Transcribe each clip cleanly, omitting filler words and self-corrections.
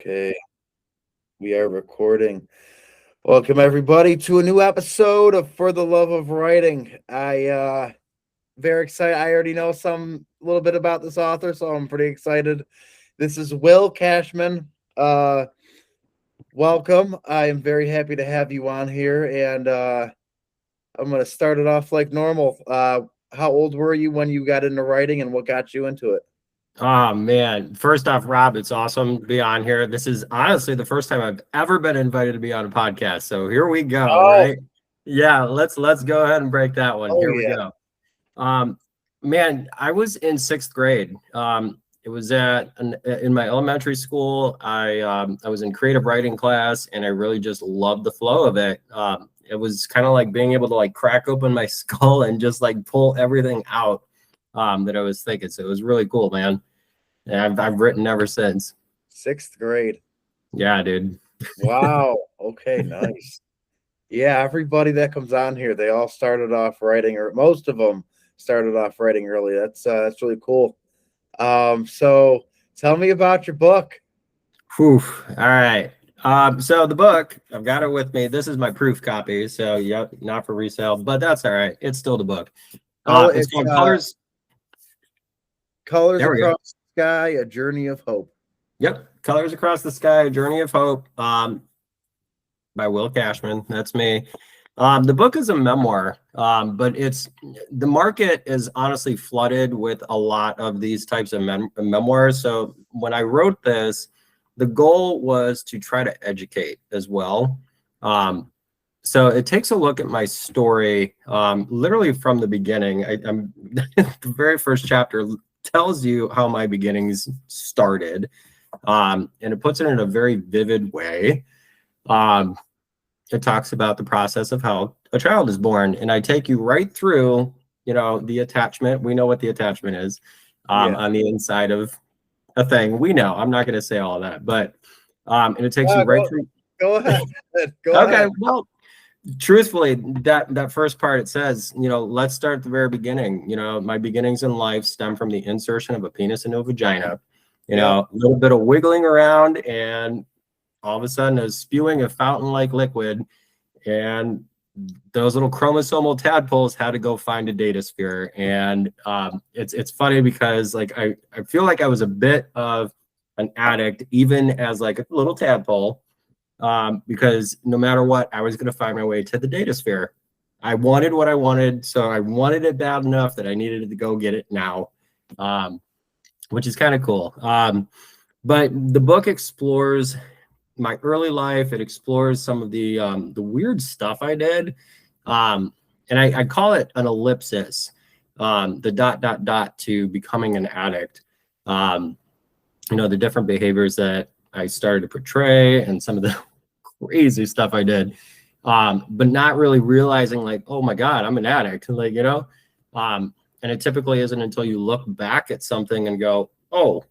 Okay, we are recording. Welcome everybody to a new episode of For the Love of Writing. I very excited. I already know some a little bit about this author, so I'm pretty excited. This is Will Cashman. Welcome. I am very happy to have you on here, and I'm gonna start it off like normal. How old were you when you got into writing, and what got you into it? Oh man. First off, Rob, it's awesome to be on here. This is honestly the first time I've ever been invited to be on a podcast. So here we go, Oh, right? Yeah, let's go ahead and break that one. oh Here we yeah. go. Um, man, I was in sixth grade. It was in my elementary school. I was in creative writing class, and I really just loved the flow of it. It was kind of like being able to like crack open my skull and just like pull everything out that I was thinking. So it was really cool, man. And I've written ever since. Sixth grade. Yeah, dude. Wow. Okay, nice. Yeah, everybody that comes on here, they all started off writing, or most of them started off writing early. That's really cool. So tell me about your book. Whew. All right. So the book, I've got it with me. This is my proof copy. So yep, not for resale, but that's all right. It's still the book. Oh, It's it's called Colors. Colors There we go. Across the Sky, A Journey of Hope. Yep. Colors Across the Sky, A Journey of Hope. By Will Cashman. That's me. The book is a memoir, but the market is honestly flooded with a lot of these types of memoirs. So when I wrote this, the goal was to try to educate as well. So it takes a look at my story, literally from the beginning. I'm the very first chapter tells you how my beginnings started, and it puts it in a very vivid way. It talks about the process of how a child is born, and I take you right through, the attachment. We know what the attachment is, Yeah. on the inside of a thing. We know. I'm not going to say all of that, but and it takes you right through. Go ahead. Go Okay, ahead. well, truthfully, that first part, it says, let's start at the very beginning. My beginnings in life stem from the insertion of a penis into a vagina. Yeah. A little bit of wiggling around, and all of a sudden a spewing of fountain-like liquid, and those little chromosomal tadpoles had to go find a data sphere. And it's funny because like I feel like I was a bit of an addict even as like a little tadpole, because no matter what, I was going to find my way to the data sphere. I wanted what I wanted, so I wanted it bad enough that I needed to go get it now, which is kind of cool. But the book explores my early life. It explores some of the weird stuff I did, and I call it an ellipsis, the ... to becoming an addict. The different behaviors that I started to portray, and some of the crazy stuff I did, but not really realizing like, oh my God, I'm an addict. Like, and it typically isn't until you look back at something and go, oh,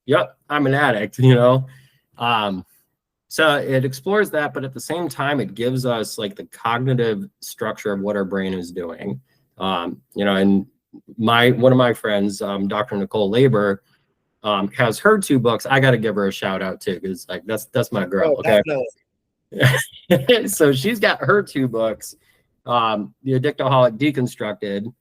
yep, I'm an addict. So it explores that, but at the same time, it gives us like the cognitive structure of what our brain is doing. And one of my friends, Dr. Nicole Labor, has her two books. I got to give her a shout out too, because like that's my girl. Oh, Okay. So she's got her two books, The Addictaholic Deconstructed,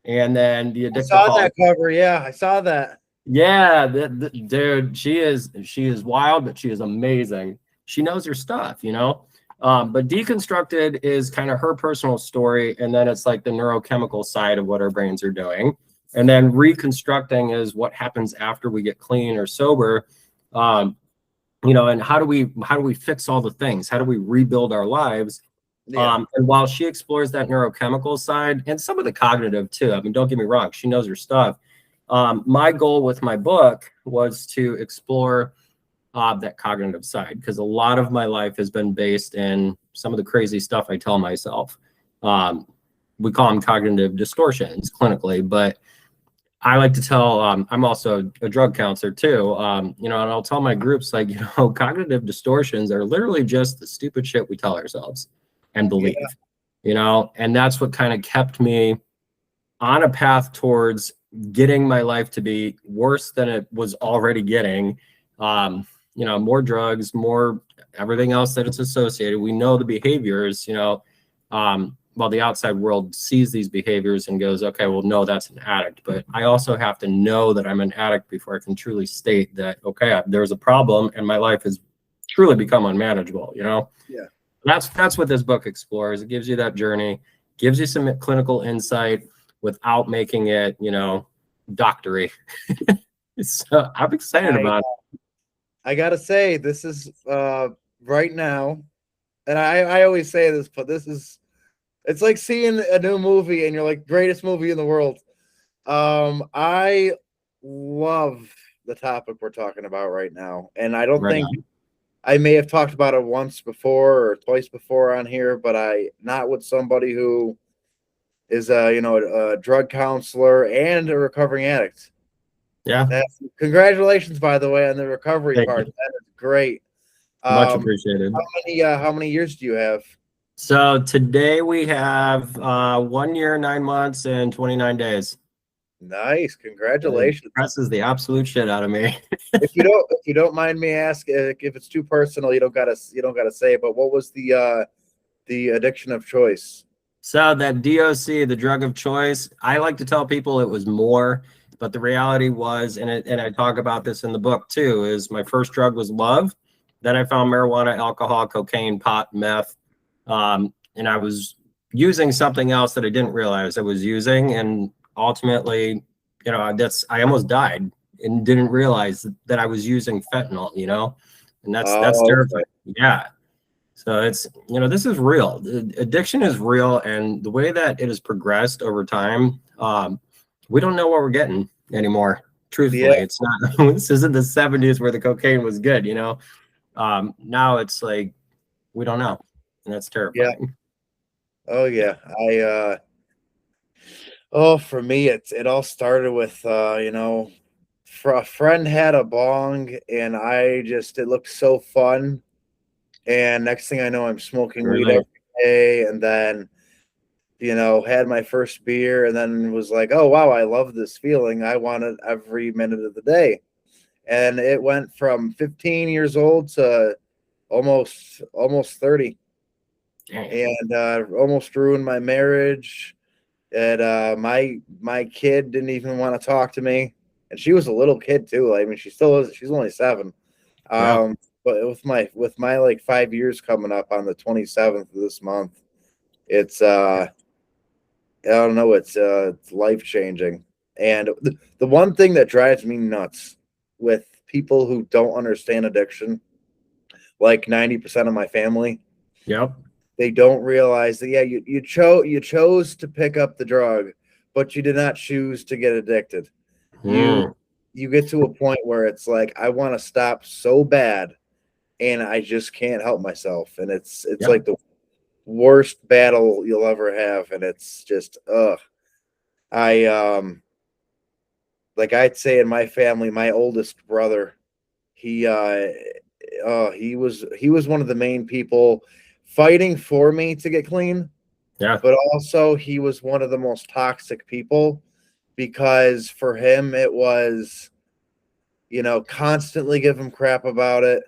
and then The I saw Addictaholic. that cover. Yeah, I saw that. Yeah, dude, she is wild, but she is amazing. She knows her stuff, but Deconstructed is kind of her personal story, and then it's like the neurochemical side of what our brains are doing, and then Reconstructing is what happens after we get clean or sober, and how do we fix all the things? How do we rebuild our lives? Yeah. And while she explores that neurochemical side and some of the cognitive too, I mean, don't get me wrong, she knows her stuff. My goal with my book was to explore that cognitive side, because a lot of my life has been based in some of the crazy stuff I tell myself. We call them cognitive distortions clinically, but I like to tell, I'm also a drug counselor too, and I'll tell my groups like, cognitive distortions are literally just the stupid shit we tell ourselves and believe, and that's what kind of kept me on a path towards getting my life to be worse than it was already getting. more drugs, more everything else that it's associated. We know the behaviors, while the outside world sees these behaviors and goes, okay, well, no, that's an addict. But I also have to know that I'm an addict before I can truly state that, okay, there's a problem and my life has truly become unmanageable, Yeah. That's what this book explores. It gives you that journey, gives you some clinical insight without making it, doctory. So I'm excited I about it. I gotta say, this is right now, and I always say this, but it's like seeing a new movie and you're like, greatest movie in the world. I love the topic we're talking about right now, and I don't Right think on. I may have talked about it once before or twice before on here, but I not with somebody who is a drug counselor and a recovering addict. Yeah. Congratulations, by the way, on the recovery Thank part. you. That is great. Much Um, appreciated. how many years do you have? So today we have 1 year, 9 months, and 29 days. Nice, It congratulations. presses the absolute shit out of me. If you don't mind me asking, if it's too personal, you don't gotta say. But what was the addiction of choice? So that DOC, the drug of choice, I like to tell people it was more, but the reality was, and I talk about this in the book too, is my first drug was love. Then I found marijuana, alcohol, cocaine, pot, meth, and I was using something else that I didn't realize I was using, and ultimately, I almost died and didn't realize that I was using fentanyl, and that's Oh, terrifying. okay. Yeah. So it's, this is real. Addiction is real. And the way that it has progressed over time, we don't know what we're getting anymore. Yeah, Truthfully, it's not, this isn't the 70s where the cocaine was good, now it's like, we don't know. And that's yeah. terrifying. Oh, yeah. For me, it all started with a friend had a bong, and it looked so fun. And next thing I know, I'm smoking weed Really? every day, and then had my first beer, and then was like, oh wow, I love this feeling. I want it every minute of the day. And it went from 15 years old to almost 30, Damn. and almost ruined my marriage. And my kid didn't even want to talk to me, and she was a little kid too. I mean, she still is. She's only 7. Yeah. But with my like 5 years coming up on the 27th of this month, it's I don't know, it's life changing. And the one thing that drives me nuts with people who don't understand addiction, like 90% of my family, Yep. they don't realize that, yeah, you chose to pick up the drug, but you did not choose to get addicted. You Mm. you get to a point where it's like, I want to stop so bad, and I just can't help myself. And it's Yep. like the worst battle you'll ever have. And it's just I like I'd say in my family, my oldest brother, he he was one of the main people fighting for me to get clean, Yeah. but also he was one of the most toxic people, because for him it was, constantly give him crap about it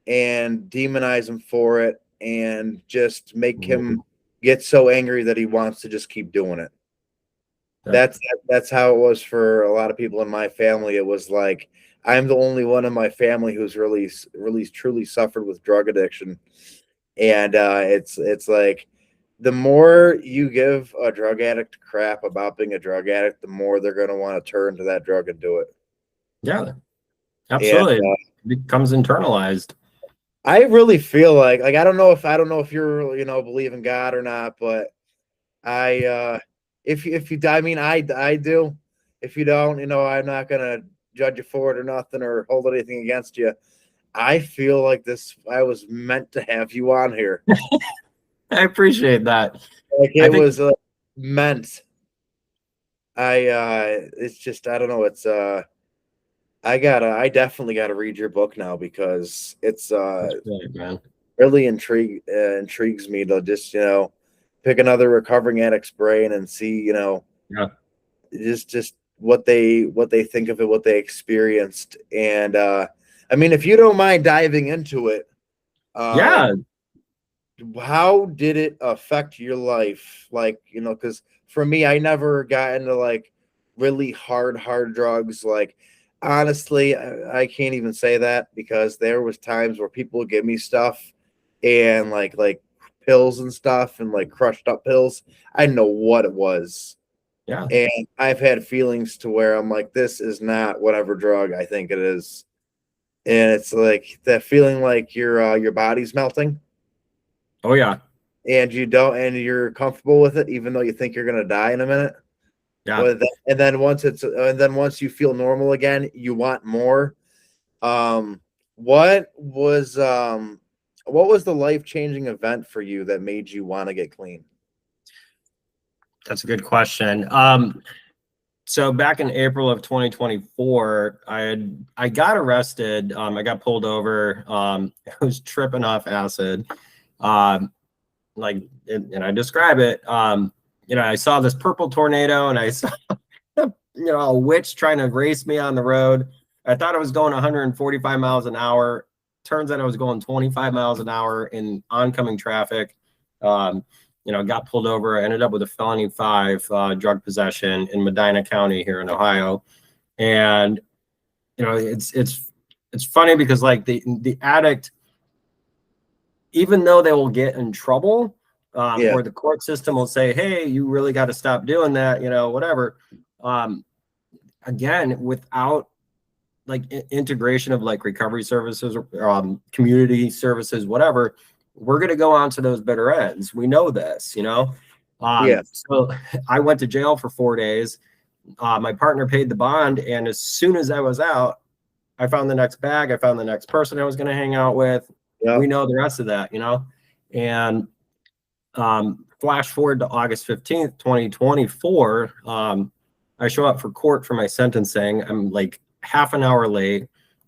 and demonize him for it, and just make Mm. him get so angry that he wants to just keep doing it. Yep. That's how it was for a lot of people in my family. It was like, I'm the only one in my family who's really truly suffered with drug addiction. And it's like, the more you give a drug addict crap about being a drug addict, the more they're going to want to turn to that drug and do it. Yeah. And Absolutely. It becomes internalized. I really feel like I don't know if you're believe in God or not, but I if you I mean I do. If you don't, I'm not gonna judge you for it or nothing, or hold anything against you. I feel like I was meant to have you on here. I appreciate that. Like, I it think, was meant. It's just, I don't know, it's I definitely gotta read your book now, because it's that's great, man. really intrigues me to just, pick another recovering addict's brain and see, Yeah. just what they think of it, what they experienced. And I mean, if you don't mind diving into it, Yeah. how did it affect your life? Like, because for me, I never got into like really hard drugs. Like, honestly, I can't even say that because there was times where people would give me stuff and like pills and stuff and like crushed up pills. I didn't know what it was. Yeah. And I've had feelings to where I'm like, this is not whatever drug I think it is. And it's like that feeling like your body's melting Oh yeah. and you're comfortable with it even though you think you're going to die in a minute. Yeah. Well, and then once you feel normal again, you want more. Um what was um what was the life-changing event for you that made you want to get clean? That's a good question. So back in April of 2024, I got arrested. I got pulled over. I was tripping off acid. Um, and I describe it. I saw this purple tornado, and I saw a witch trying to race me on the road. I thought I was going 145 miles an hour. Turns out I was going 25 miles an hour in oncoming traffic. Got pulled over. I ended up with a felony 5 drug possession in Medina County here in Ohio. And it's funny because like the addict, even though they will get in trouble, Yeah. or the court system will say, hey, you really got to stop doing that, whatever. Again, without like integration of like recovery services, community services, whatever, we're going to go on to those bitter ends. We know this, Yeah. So I went to jail for 4 days. My partner paid the bond. And as soon as I was out, I found the next bag. I found the next person I was going to hang out with. Yeah. We know the rest of that, and flash forward to August 15th, 2024. I show up for court for my sentencing. I'm like half an hour late.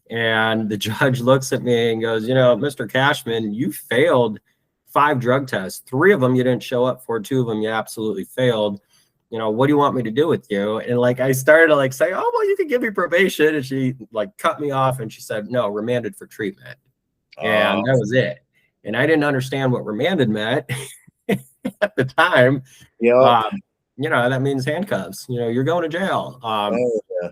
And the judge looks at me and goes, Mr. Cashman, you failed 5 drug tests. 3 of them you didn't show up for. 2 of them you absolutely failed. What do you want me to do with you? And like, I started to like say, oh, well, you can give me probation. And she like cut me off and she said, no, remanded for treatment. And that was it. And I didn't understand what remanded meant at the time. Yeah. That means handcuffs. You're going to jail. Yeah.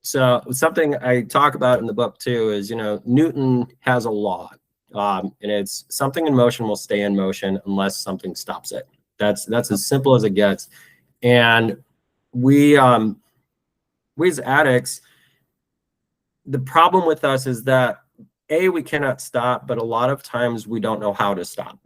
So something I talk about in the book too is, Newton has a law, and it's something in motion will stay in motion unless something stops it. That's as simple as it gets. And we as addicts, the problem with us is that we cannot stop, but a lot of times we don't know how to stop.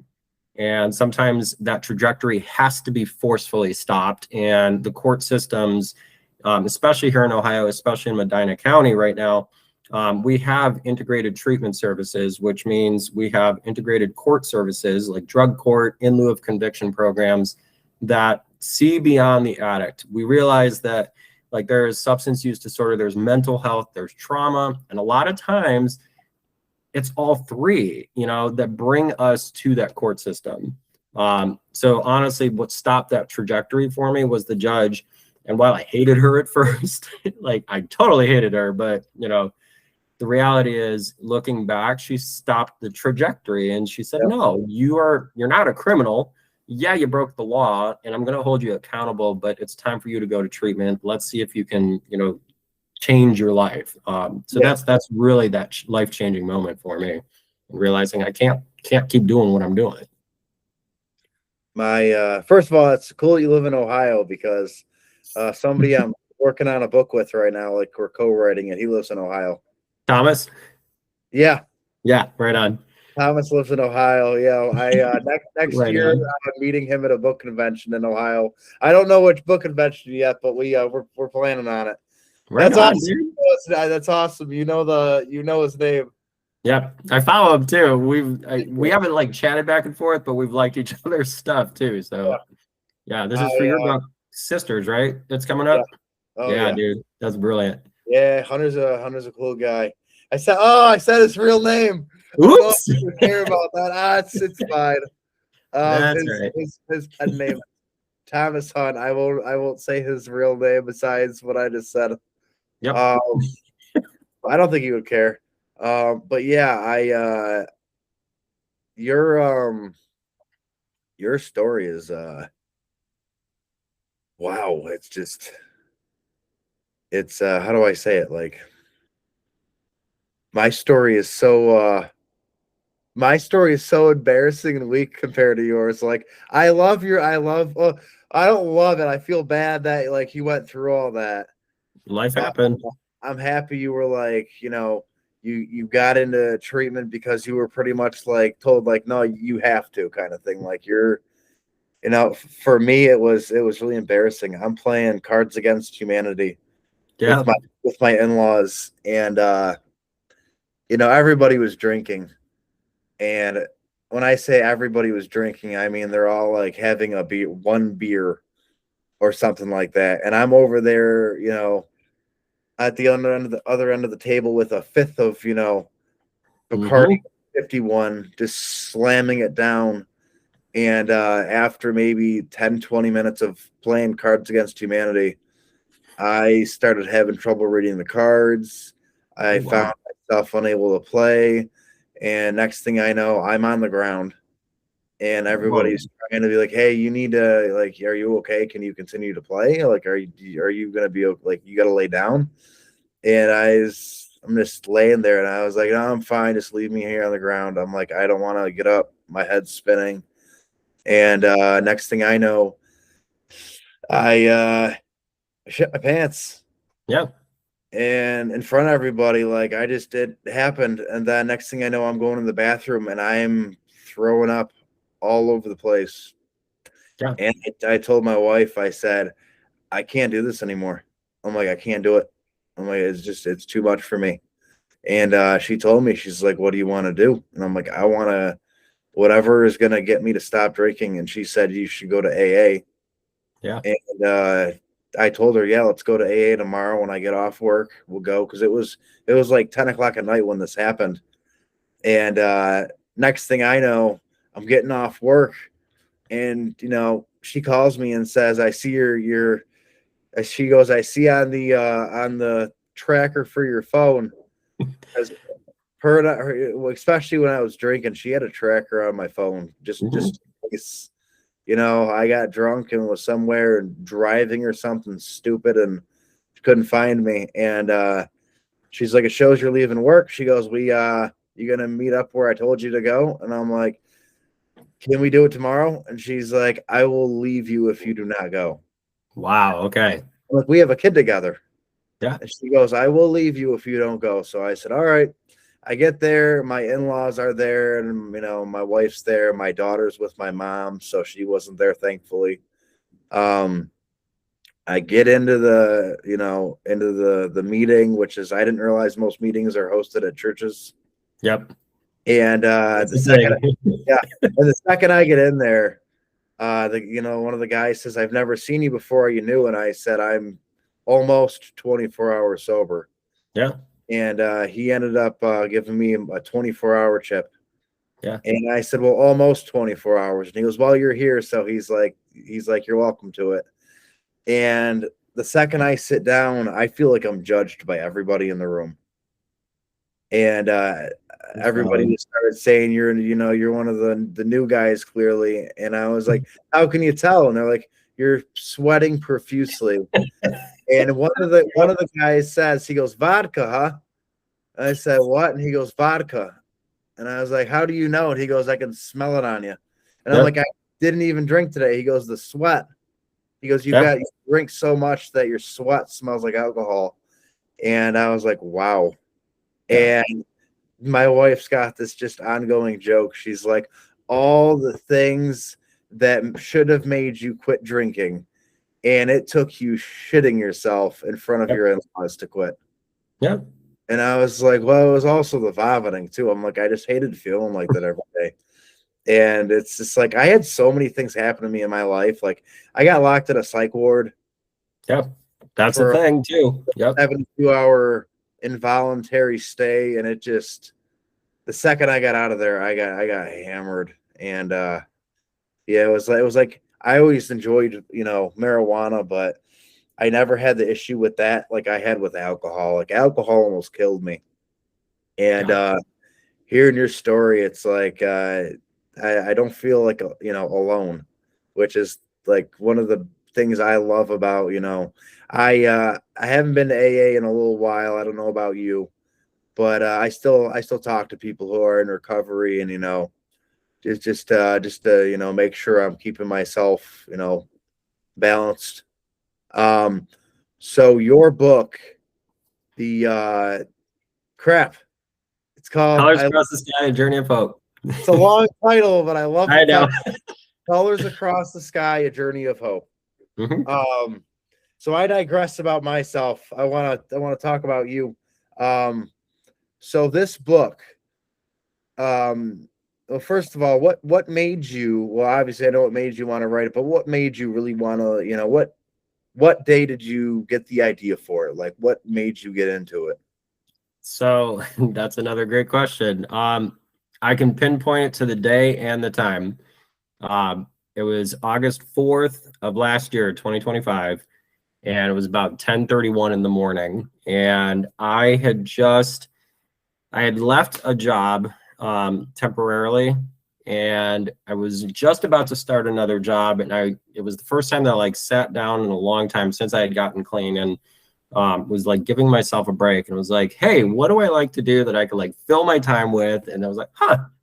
And sometimes that trajectory has to be forcefully stopped. And the court systems, especially here in Ohio, especially in Medina County right now, we have integrated treatment services, which means we have integrated court services like drug court, in lieu of conviction programs that see beyond the addict. We realize that like there is substance use disorder, there's mental health, there's trauma, and a lot of times it's all 3, that bring us to that court system. So honestly, what stopped that trajectory for me was the judge. And while I hated her at first, like I totally hated her, but the reality is, looking back, she stopped the trajectory and she said, no, you're not a criminal. Yeah, you broke the law and I'm going to hold you accountable, but it's time for you to go to treatment. Let's see if you can, change your life. That's really that life-changing moment for me, realizing I can't keep doing what I'm doing. My first of all, it's cool you live in Ohio because somebody I'm working on a book with right now, like we're co-writing it, he lives in Ohio. Thomas? Yeah. Yeah, right on. Thomas lives in Ohio. Yeah. I next Right year on. I'm meeting him at a book convention in Ohio. I don't know which book convention yet, but we're planning on it. Right That's on, awesome. dude. That's awesome. You know his name. Yep, I follow him too. We haven't like chatted back and forth, but we've liked each other's stuff too. So yeah, this is for your book, Sisters, right? That's coming up. Yeah. Oh, yeah, yeah, dude, that's brilliant. Yeah, Hunter's a cool guy. I said his real name. Oops. I don't know if you care about that. It's fine. That's right. His pen name, Thomas Hunt. I won't say his real name besides what I just said. Yep. I don't think he would care. But yeah, your your story is wow, it's how do I say it? Like my story is so my story is so embarrassing and weak compared to yours. Like I love well, I don't love it. I feel bad that like you went through all that. Life But happened. I'm happy you were like, you got into treatment because you were pretty much like told like no, you have to kind of thing. Like you're for me it was really embarrassing. I'm playing Cards Against Humanity Yeah. with my in-laws and everybody was drinking. And when I say everybody was drinking, I mean they're all like having one beer or something like that. And I'm over there, at the other end of the table with a fifth of, Bacardi Hmm. 51, just slamming it down. And after maybe 10, 20 minutes of playing Cards Against Humanity, I started having trouble reading the cards. I Oh, found wow. myself unable to play. And next thing I know, I'm on the ground and Whoa. everybody's trying to be like, "Hey, you need to like, are you okay? Can you continue to play? Like, are you gonna be like, you got to lay down?" And I'm just laying there, and I was like, "No, I'm fine. Just leave me here on the ground." I'm like, I don't want to get up. My head's spinning, and next thing I know, I shit my pants, Yeah. and in front of everybody, like I just did happened, and then next thing I know, I'm going to the bathroom, and I'm throwing up all over the place. Yeah. And I told my wife, I said, I can't do this anymore. I'm like, I can't do it. I'm like, it's too much for me. And she told me, she's like, what do you want to do? And I'm like, I want to, whatever is going to get me to stop drinking. And she said, you should go to AA. Yeah. And I told her, yeah, let's go to AA tomorrow when I get off work. We'll go. Cause it was like 10 o'clock at night when this happened. And next thing I know, I'm getting off work and, she calls me and says, I see your she goes, I see on the tracker for your phone, as especially when I was drinking, she had a tracker on my phone Hmm. just in case, I got drunk and was somewhere and driving or something stupid and couldn't find me. And she's like, it shows you're leaving work. She goes, we you gonna meet up where I told you to go? And I'm like, can we do it tomorrow? And she's like, I will leave you if you do not go. Wow. Okay. I'm like, we have a kid together. Yeah. And she goes, I will leave you if you don't go. So I said, all right. I get there. My in laws are there. And, my wife's there. My daughter's with my mom. So she wasn't there, thankfully. Um, I get into the meeting, which is, I didn't realize most meetings are hosted at churches. Yep. And That's the thing. yeah. And the second I get in there, one of the guys says, I've never seen you before. Are you new? And I said, I'm almost 24 hours sober. Yeah. And he ended up giving me a 24-hour chip. Yeah. And I said, well, almost 24 hours. And he goes, well, you're here. So he's like, you're welcome to it. And the second I sit down, I feel like I'm judged by everybody in the room. And That's everybody valid. just started saying you're one of the new guys clearly. And I was like, how can you tell? And they're like, you're sweating profusely. And one of the guys says, he goes, vodka, huh? I said, what? And he goes, vodka. And I was like, how do you know? And he goes, I can smell it on you. And I'm like, Yep. I didn't even drink today. He goes, the sweat. He goes, Yeah. you drink so much that your sweat smells like alcohol. And I was like, wow. Yeah. And my wife's got this just ongoing joke. She's like, all the things that should have made you quit drinking. And it took you shitting yourself in front of Yep. your in-laws to quit. Yep. And I was like, well, it was also the vomiting too. I'm like, I just hated feeling like that every day. And it's just like I had so many things happen to me in my life. Like I got locked in a psych ward Yep. That's the for a thing too. Yep. 72-hour involuntary stay. And it just the second I got out of there, I got hammered. And yeah, it was like I always enjoyed, marijuana, but I never had the issue with that like I had with alcohol. Like alcohol almost killed me. And Yeah. hearing your story, it's like I don't feel like alone, which is like one of the things I love about I haven't been to AA in a little while. I don't know about you, but I still talk to people who are in recovery, and just to make sure I'm keeping myself balanced. Um, so your book, the crap, it's called. Colors Across the Sky, A Journey of Hope. It's a long title, but I love the I know. title. Colors Across the Sky, A Journey of Hope. Mhm. Um, so I digress about myself. I wanna talk about you. Um, so this book, well, first of all, what made you? Well, obviously, I know what made you want to write it, but what made you really want to? What day did you get the idea for it? Like, what made you get into it? So that's another great question. I can pinpoint it to the day and the time. It was August 4th of last year, 2025, and it was about 10:31 in the morning. And I had left a job temporarily, and I was just about to start another job. And it was the first time that I like sat down in a long time since I had gotten clean, and was like giving myself a break, and was like, hey, what do I like to do that I could like fill my time with? And I was like,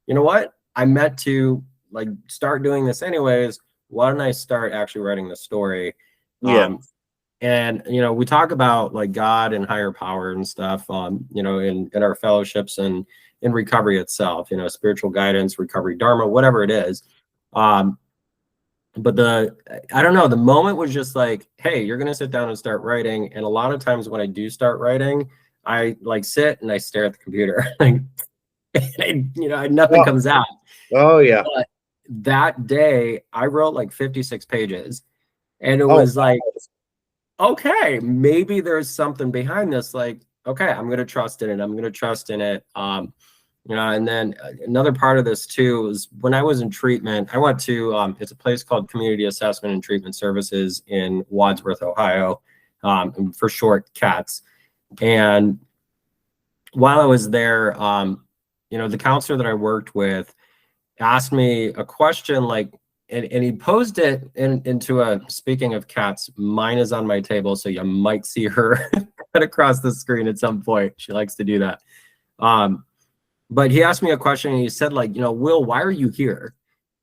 you know what? I meant to like start doing this anyways. Why don't I start actually writing the story? Yeah, And we talk about like God and higher power and stuff, in our fellowships and in recovery itself, spiritual guidance, recovery dharma, whatever it is. um but I don't know, the moment was just like, hey, you're gonna sit down and start writing. And a lot of times when I do start writing, I like sit and I stare at the computer like, nothing well, comes out. oh yeah, But that day I wrote like 56 pages, and it oh was like, okay, maybe there's something behind this. Like, okay, I'm gonna trust in it. I'm gonna trust in it. And then another part of this too was when I was in treatment, I went to it's a place called Community Assessment and Treatment Services in Wadsworth, Ohio, for short, CATS. And while I was there, the counselor that I worked with asked me a question like, and he posed it into a, speaking of cats, mine is on my table, so you might see her cut across the screen at some point. She likes to do that. But he asked me a question, and he said, like, Will, why are you here?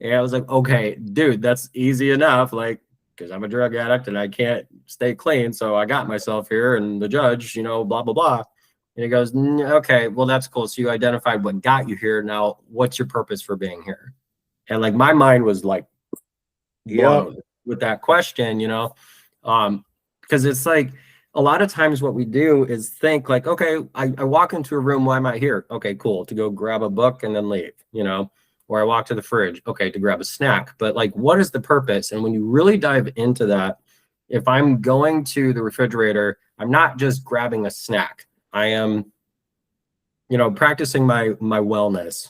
And I was like, okay, dude, that's easy enough. Like, because I'm a drug addict and I can't stay clean. So I got myself here, and the judge, blah, blah, blah. And he goes, okay, well, that's cool. So you identified what got you here. Now, what's your purpose for being here? And like my mind was like yep, blown with that question, because it's like a lot of times what we do is think like, okay, I walk into a room, why am I here? Okay, cool, to go grab a book and then leave, or I walk to the fridge, okay, to grab a snack. But like, what is the purpose? And when you really dive into that, if I'm going to the refrigerator, I'm not just grabbing a snack. I am practicing my wellness.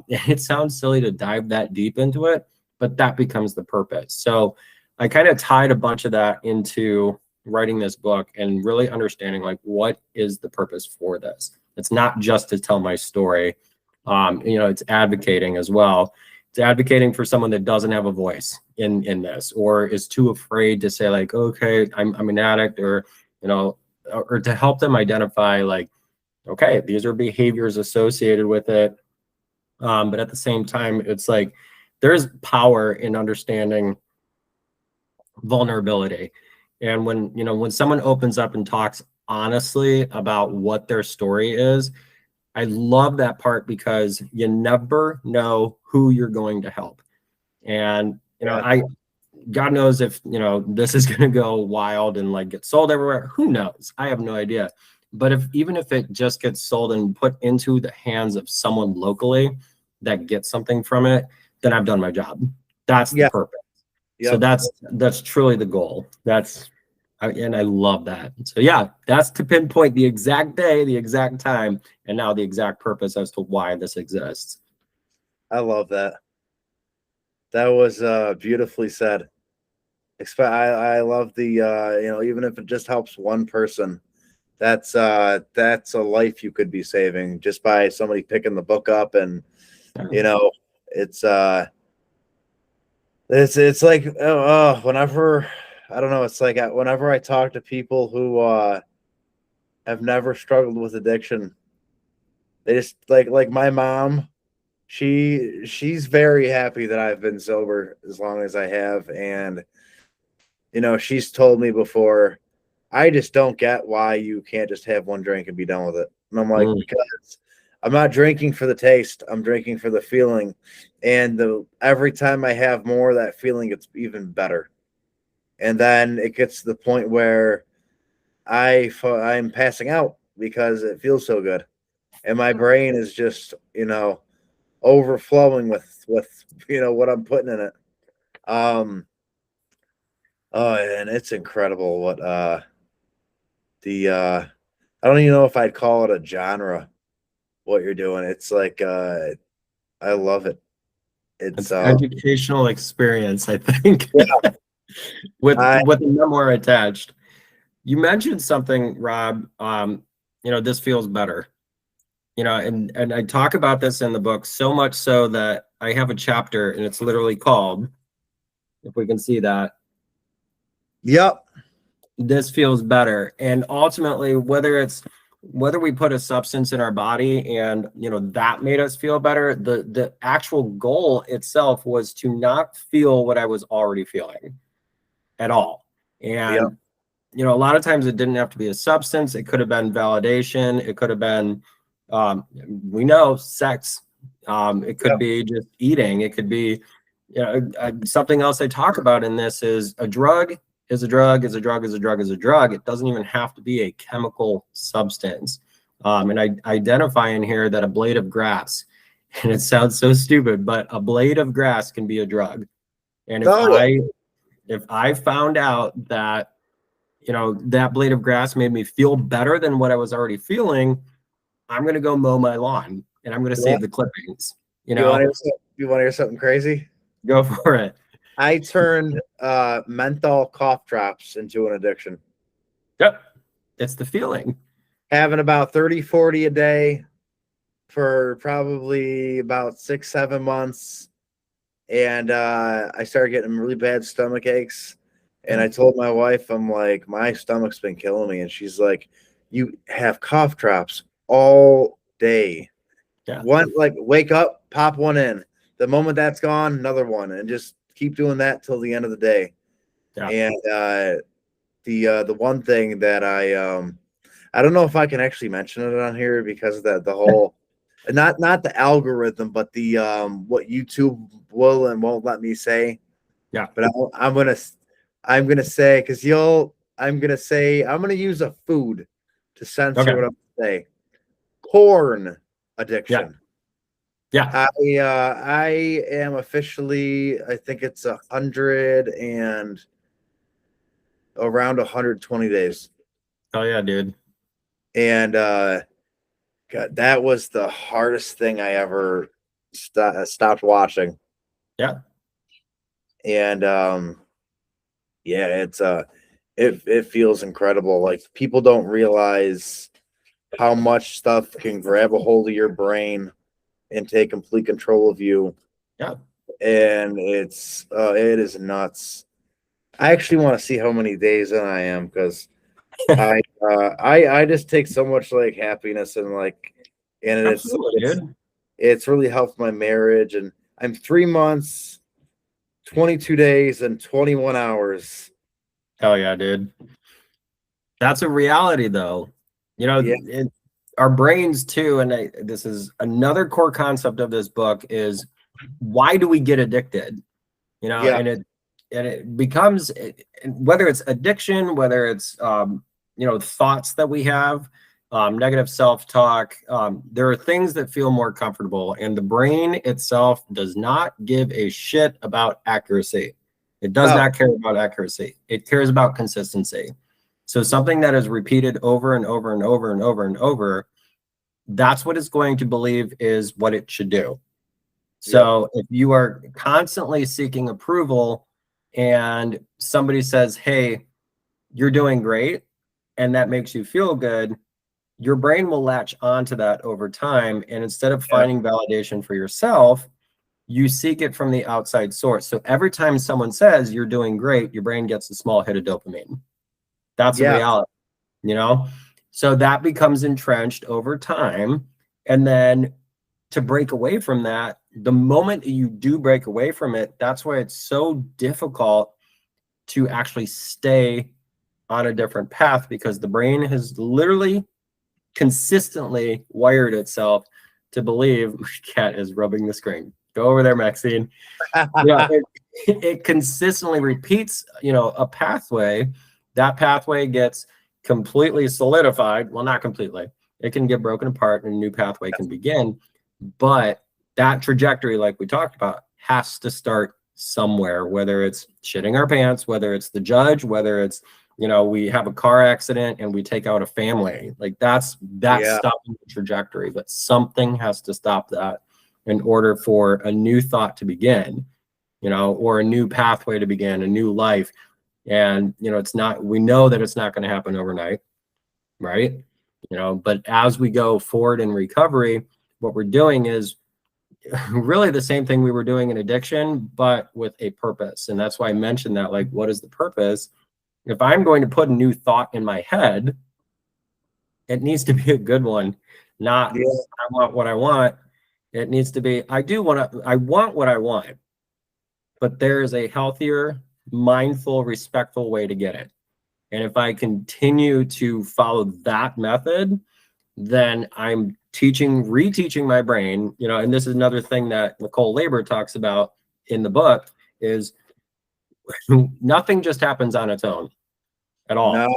It sounds silly to dive that deep into it, but that becomes the purpose. So I kind of tied a bunch of that into writing this book and really understanding like, what is the purpose for this? It's not just to tell my story. It's advocating as well. It's advocating for someone that doesn't have a voice in this, or is too afraid to say like, okay, I'm an addict, or to help them identify like, okay, these are behaviors associated with it. But at the same time, it's like there's power in understanding vulnerability. And when someone opens up and talks honestly about what their story is, I love that part, because you never know who you're going to help. And yeah, God knows if this is going to go wild and like get sold everywhere. Who knows? I have no idea. But even if it just gets sold and put into the hands of someone locally that gets something from it, then I've done my job. That's the yeah, purpose. So yep. that's truly the goal. And I love that. So yeah, that's to pinpoint the exact day, the exact time, and now the exact purpose as to why this exists. I love that. That was beautifully said. I love the even if it just helps one person, that's a life you could be saving just by somebody picking the book up. And you know, it's it's like whenever, I don't know, it's like whenever I talk to people who have never struggled with addiction, they just like my mom. She's very happy that I've been sober as long as I have, and she's told me before, I just don't get why you can't just have one drink and be done with it. And I'm like, Mm. because I'm not drinking for the taste, I'm drinking for the feeling, and every time I have more, that feeling gets even better, and then it gets to the point where I'm passing out because it feels so good, and my brain is just overflowing with what I'm putting in it. Um, oh, and it's incredible what the I don't even know if I'd call it a genre. What you're doing, it's like I love it. It's It's educational experience, I think, yeah, with a memoir attached. You mentioned something, Rob. This feels better. And I talk about this in the book so much so that I have a chapter, and it's literally called, if we can see that, yep, this feels better. And ultimately, whether we put a substance in our body and that made us feel better, the actual goal itself was to not feel what I was already feeling at all. yep, And a lot of times it didn't have to be a substance. It could have been validation. It could have been we know sex. It could yep. be just eating. It could be something else I talk about in this is a drug is a drug is a drug is a drug is a drug. It doesn't even have to be a chemical substance. And I identify in here that a blade of grass, and it sounds so stupid, but a blade of grass can be a drug. And Oh yeah, if I found out that that blade of grass made me feel better than what I was already feeling, I'm going to go mow my lawn and I'm going to you want save the clippings. you want to hear something crazy? Go for it. I turned menthol cough drops into an addiction. Yep. It's the feeling. Having about 30, 40 a day for probably about 6, 7 months. And I started getting really bad stomach aches. And I told my wife, I'm like, my stomach's been killing me. And she's like, you have cough drops all day. Yeah. One, like, wake up, pop one in. The moment that's gone, another one, and just keep doing that till the end of the day. Yeah. And the one thing that I don't know if I can actually mention it on here because of the whole not the algorithm, but the what YouTube will and won't let me say. Yeah. But I'm gonna say, because I'm gonna use a food to censor Okay. what I'm gonna say. Porn Yeah. addiction. Yeah. I am officially, I think it's 100 and around 120 days. Oh yeah, dude. And God, that was the hardest thing I ever stopped watching. Yeah. And yeah, it feels incredible. Like, people don't realize how much stuff can grab a hold of your brain and take complete control of you. Yeah. And it is nuts. I actually want to see how many days in I am, because I just take so much like happiness and like, and Absolutely, dude. it's really helped my marriage. And I'm 3 months, 22 days, and 21 hours. Hell yeah, dude. That's a reality though. Yeah, Our brains too, and this is another core concept of this book, is why do we get addicted? yeah, And it becomes, whether it's addiction, whether it's thoughts that we have, negative self-talk, there are things that feel more comfortable, and the brain itself does not give a shit about accuracy. It does no, not care about accuracy. It cares about consistency. So something that is repeated over and over and over and over and over, that's what it's going to believe is what it should do. yep, So if you are constantly seeking approval and somebody says, hey, you're doing great, and that makes you feel good, your brain will latch onto that over time. And instead of finding validation for yourself, you seek it from the outside source. So every time someone says you're doing great, your brain gets a small hit of dopamine. That's a Yeah. reality, you know? So that becomes entrenched over time. And then to break away from that, the moment you do break away from it, that's why it's so difficult to actually stay on a different path, because the brain has literally consistently wired itself to believe. Cat is rubbing the screen. Go over there, Maxine. Yeah, it consistently repeats, a pathway. That pathway gets completely solidified. Well, not completely. It can get broken apart and a new pathway can begin. But that trajectory, like we talked about, has to start somewhere, whether it's shitting our pants, whether it's the judge, whether it's, we have a car accident and we take out a family. Like that's stopping the trajectory, but something has to stop that in order for a new thought to begin, or a new pathway to begin, a new life. And, we know that it's not going to happen overnight, right? But as we go forward in recovery, what we're doing is really the same thing we were doing in addiction, but with a purpose. And that's why I mentioned that, like, what is the purpose? If I'm going to put a new thought in my head, it needs to be a good one, not I want what I want. It needs to be, I want what I want, but there is a healthier, mindful, respectful way to get it. And if I continue to follow that method, then I'm reteaching my brain, and this is another thing that Nicole Labor talks about in the book, is nothing just happens on its own at all. No.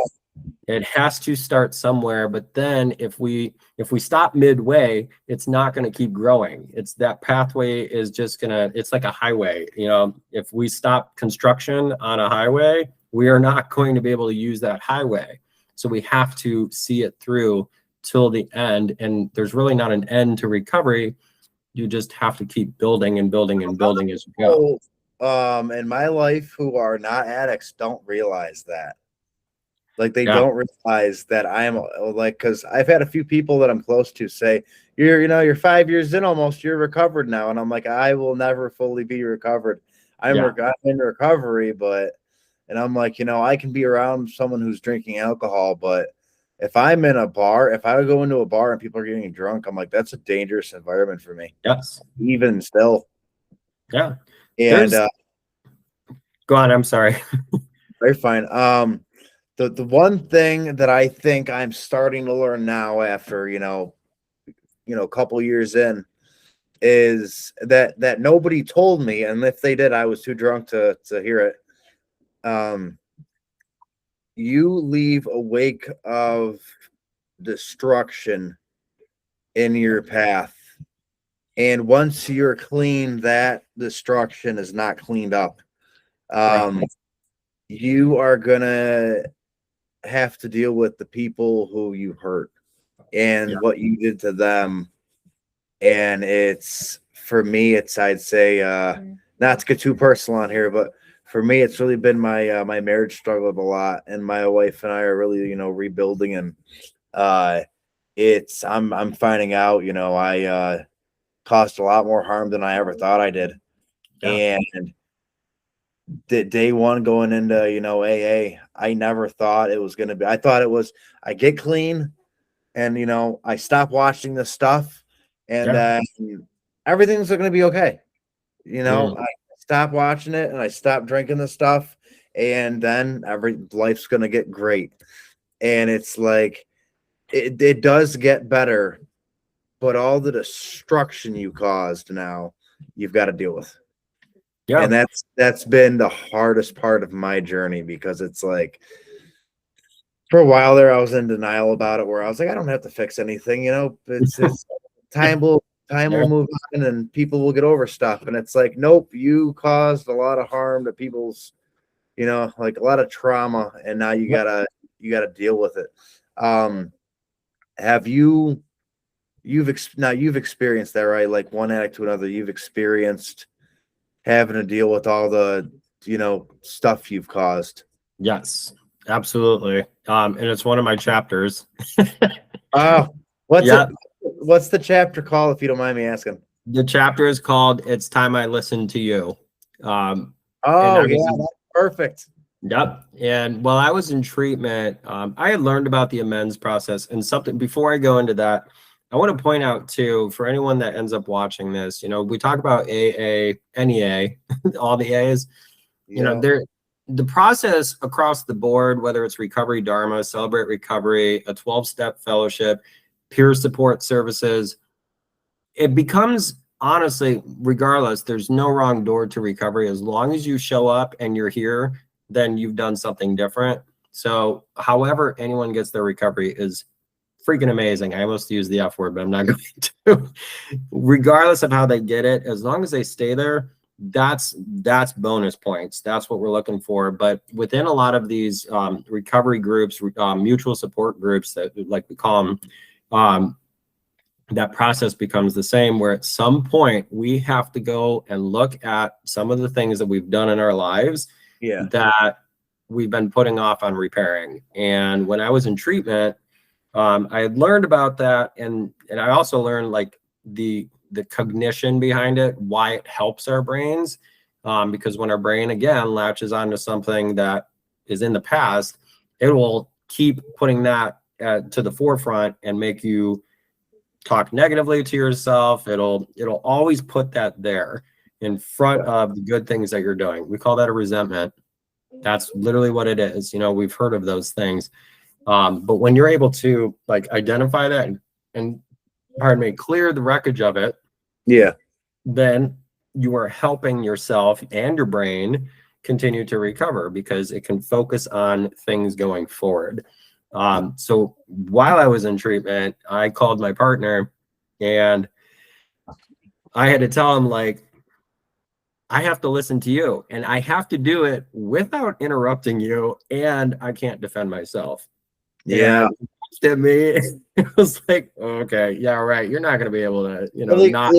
It has to start somewhere, but then if we stop midway, it's not going to keep growing. It's that pathway is just it's like a highway. If we stop construction on a highway, we are not going to be able to use that highway. So we have to see it through till the end. And there's really not an end to recovery. You just have to keep building and building and building as you go. In my life who are not addicts don't realize that. Like they don't realize that I'm like, because I've had a few people that I'm close to say, you're 5 years in almost, you're recovered now. And I'm like, I will never fully be recovered. I'm in recovery, and I'm like, I can be around someone who's drinking alcohol, but if I'm in a bar, if I go into a bar and people are getting drunk, I'm like, that's a dangerous environment for me. Yes. Even still. Yeah. And go on, I'm sorry. Very fine. The one thing that I think I'm starting to learn now after, a couple years in is that nobody told me, and if they did, I was too drunk to hear it. You leave a wake of destruction in your path. And once you're clean, that destruction is not cleaned up. You are gonna have to deal with the people who you hurt and what you did to them. And for me, I'd say, not to get too personal on here, but for me, it's really been my marriage struggled a lot, and my wife and I are really, rebuilding, and I'm finding out, I caused a lot more harm than I ever thought I did. And day one going into, AA, I never thought it was going to be, I thought it was, I get clean and, I stop watching this stuff and everything's going to be okay. I stop watching it and I stop drinking the stuff and then life's going to get great. And it's like, it does get better, but all the destruction you caused now you've got to deal with. Yeah. And that's been the hardest part of my journey, because it's like, for a while there, I was in denial about it, where I was like, I don't have to fix anything, it's time will move on and people will get over stuff. And it's like, nope, you caused a lot of harm to people's, like a lot of trauma, and now you gotta deal with it. Have you've experienced that, right? Like one addict to another, you've experienced having to deal with all the, stuff you've caused. Yes. Absolutely. And it's one of my chapters. Oh, what's it? Yeah. What's the chapter called, if you don't mind me asking? The chapter is called "It's Time I Listened to You." Um, and Oh I yeah, mean, that's perfect. yep. And while I was in treatment, I had learned about the amends process. And something before I go into that, I want to point out too, for anyone that ends up watching this, we talk about AA, NEA, all the A's. Yeah, There, the process across the board, whether it's Recovery Dharma, Celebrate Recovery, a 12-step fellowship, peer support services, it becomes, honestly, regardless, there's no wrong door to recovery. As long as you show up and you're here, then you've done something different. So however anyone gets their recovery is freaking amazing. I almost used the F word, but I'm not going to. Regardless of how they get it, as long as they stay there, that's bonus points. That's what we're looking for. But within a lot of these recovery groups, mutual support groups, that like we call them, that process becomes the same, where at some point we have to go and look at some of the things that we've done in our lives yeah, that we've been putting off on repairing. And when I was in treatment, I had learned about that, and I also learned like the cognition behind it, why it helps our brains, because when our brain again latches onto something that is in the past, it will keep putting that to the forefront and make you talk negatively to yourself. It'll always put that there in front of the good things that you're doing. We call that a resentment. That's literally what it is. We've heard of those things. But when you're able to like identify that and pardon me, clear the wreckage of it, yeah, then you are helping yourself and your brain continue to recover, because it can focus on things going forward. So while I was in treatment, I called my partner and I had to tell him, like, I have to listen to you and I have to do it without interrupting you, and I can't defend myself. yeah. And he looked at me, it was like, okay, yeah, right. You're not going to be able to, Really, not.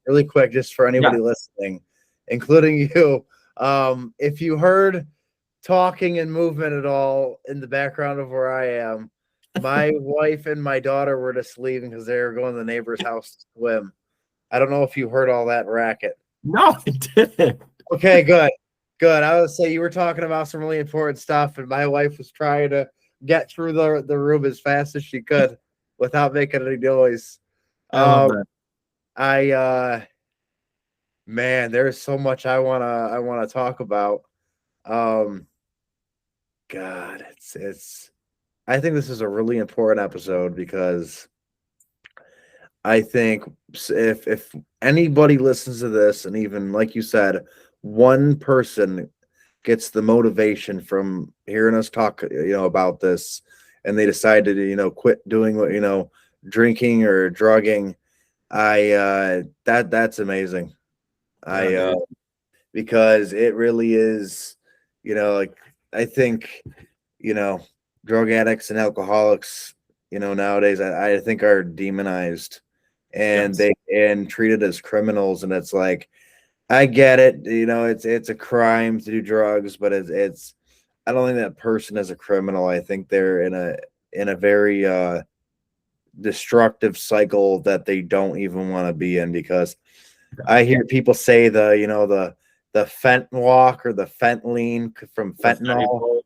really quick, just for Yeah. anybody listening, including you. If you heard talking and movement at all in the background of where I am, my wife and my daughter were just leaving because they were going to the neighbor's house to swim. I don't know if you heard all that racket. No, I didn't. Okay, good. Good. I would say you were talking about some really important stuff, and my wife was trying to get through the room as fast as she could without making any noise. I love Um, that. I man, there's so much I wanna talk about. Um, God, it's I think this is a really important episode because I think if anybody listens to this, and even like you said, one person gets the motivation from hearing us talk, about this, and they decide to, quit doing what, drinking or drugging. That's amazing. Yeah, I dude. Because it really is, like I think, you know, drug addicts and alcoholics, nowadays I think are demonized and Yes. treated as criminals. And it's like, I get it, it's a crime to do drugs, but it's I don't think that person is a criminal. I think they're in a very destructive cycle that they don't even want to be in, because I hear people say the fent walk or the fentanyl from The fentanyl. funny.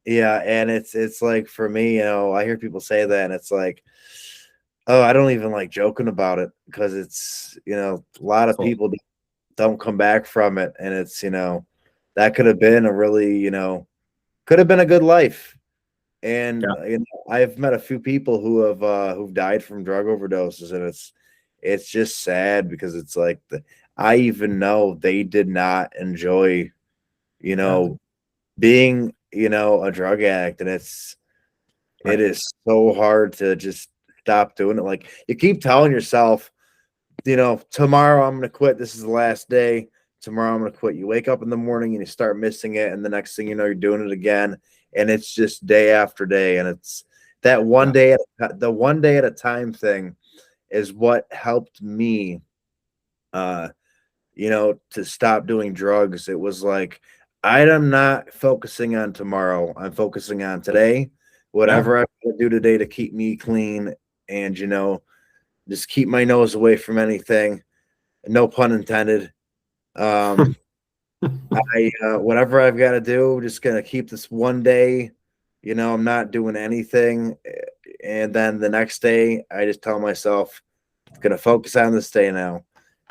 Yeah, and it's like, for me, I hear people say that, and it's like, oh, I don't even like joking about it, because it's, a lot of So, people don't come back from it, and it's, that could have been a really, could have been a good life. yeah, And I've met a few people who've died from drug overdoses, and it's just sad, because it's like, I even know they did not enjoy, you yeah, know, being, a drug addict, and it right. is so hard to just stop doing it. Like, you keep telling yourself, tomorrow I'm gonna quit. This is the last day. Tomorrow I'm gonna quit. You wake up in the morning and you start missing it, and the next thing you know, you're doing it again, and it's just day after day, and it's that Yeah, the one day at a time thing is what helped me, uh, to stop doing drugs. It was like, I am not focusing on tomorrow. I'm focusing on today. Yeah. Whatever I can do today to keep me clean and, just keep my nose away from anything. No pun intended. Um, I whatever I've got to do, just gonna keep this one day. I'm not doing anything, and then the next day, I just tell myself, gonna focus on this day now,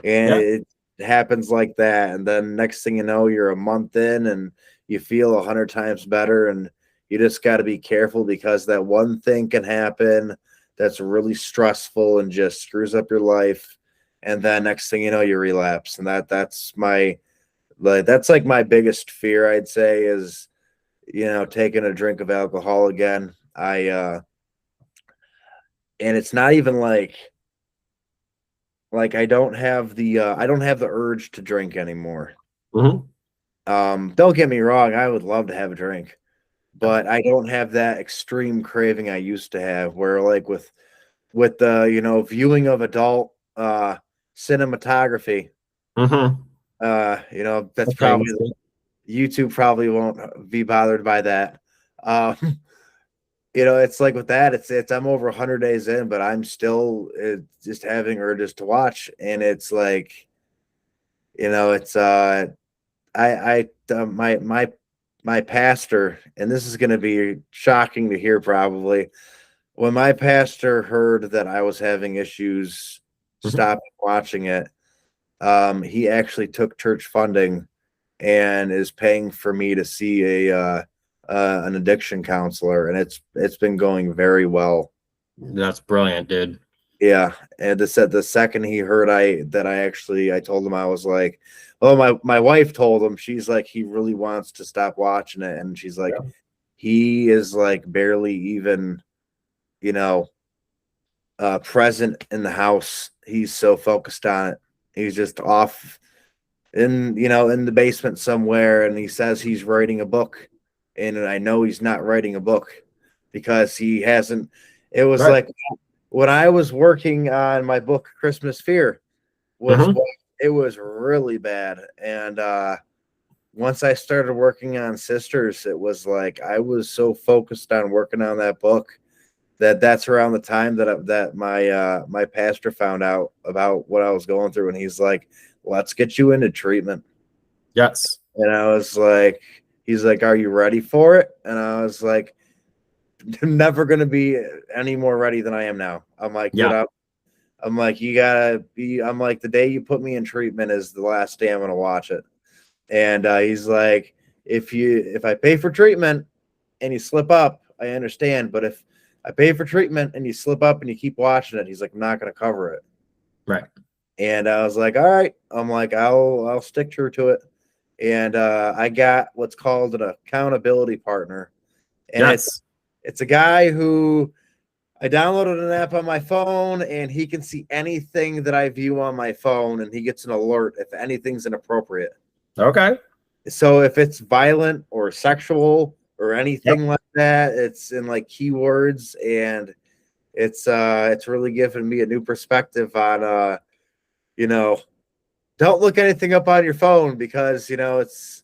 and Yeah. it happens like that. And then next thing you know, you're a month in, and you feel 100 times better, and you just got to be careful because that one thing can happen that's really stressful and just screws up your life, and then next thing you know, you relapse, and that's like my biggest fear, I'd say, is taking a drink of alcohol again. And it's not even like I don't have the urge to drink anymore. Hmm. Don't get me wrong, I would love to have a drink, but I don't have that extreme craving I used to have where like with the viewing of adult cinematography, Hmm. that's Okay. probably YouTube probably won't be bothered by that. Um it's like with that, it's I'm over 100 days in, but I'm still just having urges to watch, and it's like, it's my pastor, and this is going to be shocking to hear probably. When my pastor heard that I was having issues Hmm. stopping watching it, he actually took church funding and is paying for me to see an addiction counselor, and it's been going very well. That's brilliant, dude. Yeah, and the second he heard I told him, I was like, oh, my wife told him, she's like, he really wants to stop watching it, and she's like, Yeah. he is like barely even you know present in the house. He's so focused on it. He's just off in the basement somewhere, and he says he's writing a book, and I know he's not writing a book because he hasn't. It was Right. like when I was working on my book Christmas Fear was Hmm. what it was really bad. And once I started working on Sisters, it was like I was so focused on working on that book that's around the time that my pastor found out about what I was going through, and he's like, let's get you into treatment. Yes. And I was like, he's like, are you ready for it? And I was like, never gonna be any more ready than I am now. I'm like, dude, Yeah. I'm like, you gotta be. I'm like, the day you put me in treatment is the last day I'm gonna watch it. And he's like, if I pay for treatment and you slip up, I understand. But if I pay for treatment and you slip up and you keep watching it, he's like, I'm not gonna cover it. Right. And I was like, all right. I'm like, I'll stick true to it. And I got what's called an accountability partner, and Yes. it's a guy who I downloaded an app on my phone, and he can see anything that I view on my phone, and he gets an alert if anything's inappropriate. Okay. So if it's violent or sexual or Yep. anything like that, it's in like keywords, and it's really given me a new perspective on you know, don't look anything up on your phone because it's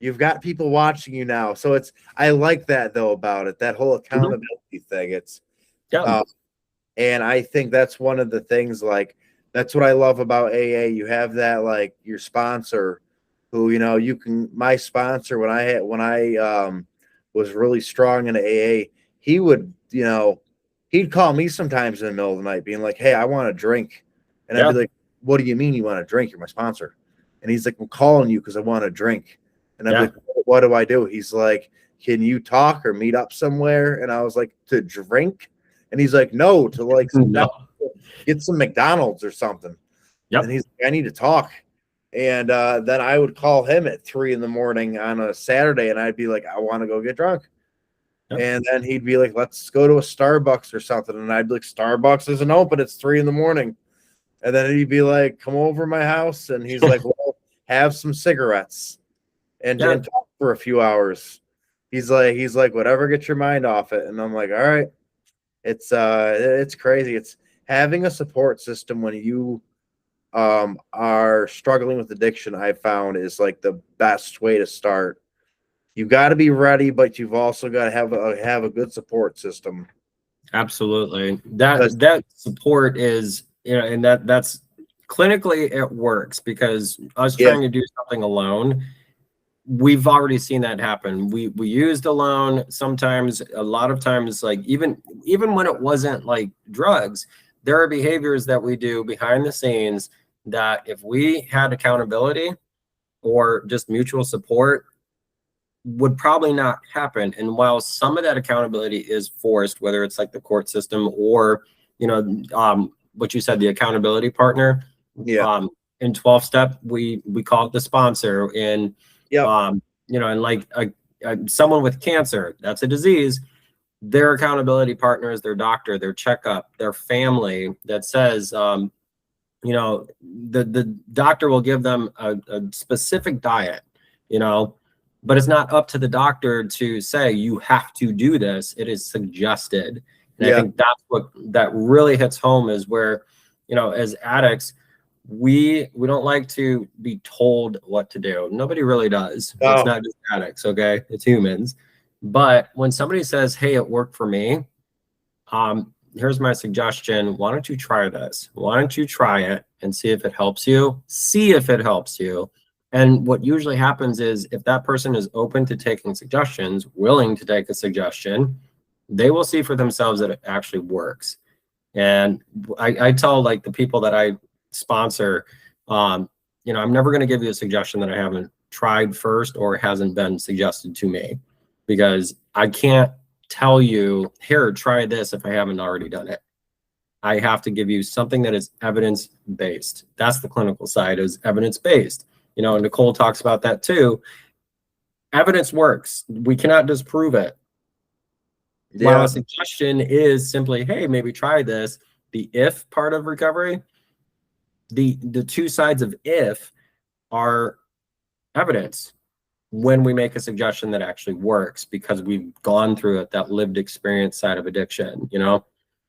you've got people watching you now. So I like that though about it, that whole Hmm. accountability thing. Yeah. Uh, And I think that's one of the things, like, that's what I love about AA. You have that, like, your sponsor who, my sponsor when I was really strong in AA, he would, he'd call me sometimes in the middle of the night being like, hey, I want a drink. And I'd be Yeah. like, what do you mean you want a drink? You're my sponsor. And he's like, I'm calling you because I want a drink. And I'd be Yeah. like, what do I do? He's like, can you talk or meet up somewhere? And I was like, to drink? And he's like, no, to like sit down, No. get some McDonald's or something. And Yep. he's like, I need to talk. And then I would call him at 3 in the morning on a Saturday, and I'd be like, I want to go get drunk. Yep. And then he'd be like, let's go to a Starbucks or something. And I'd be like, Starbucks isn't open. It's 3 in the morning. And then he'd be like, come over to my house. And he's like, well, have some cigarettes Yeah. and talk for a few hours. He's like, whatever, get your mind off it. And I'm like, all right. It's crazy. It's having a support system when you are struggling with addiction, I found is like the best way to start. You got to be ready, but you've also got to have a good support system. Absolutely. Because That support is, and that's clinically it works, because us yeah, trying to do something alone, we've already seen that happen. We used alone sometimes, a lot of times, like even when it wasn't like drugs, there are behaviors that we do behind the scenes that if we had accountability or just mutual support, would probably not happen. And while some of that accountability is forced, whether it's like the court system or, what you said, the accountability partner, yeah, in 12 step, we call it the sponsor. In, yep, and like someone with cancer, that's a disease. Their accountability partner is their doctor, their checkup, their family that says, the doctor will give them a specific diet, you know, but it's not up to the doctor to say you have to do this. It is suggested. And I yeah, think that's what that really hits home, is where, as addicts, we don't like to be told what to do. Nobody really does. It's oh, not just addicts, okay? It's humans. But when somebody says, hey, it worked for me, here's my suggestion. Why don't you try this? Why don't you try it and see if it helps you? See if it helps you. And what usually happens is, if that person is open to taking suggestions, willing to take a suggestion, they will see for themselves that it actually works. And I tell like the people that I sponsor, I'm never going to give you a suggestion that I haven't tried first or hasn't been suggested to me, because I can't tell you, here, try this, if I haven't already done it. I have to give you something that is evidence-based. That's the clinical side, is evidence-based. And Nicole talks about that too. Evidence works. We cannot disprove it. While yeah, a suggestion is simply, hey, maybe try this, the if part of recovery, the two sides of if are evidence when we make a suggestion that actually works, because we've gone through it, that lived experience side of addiction,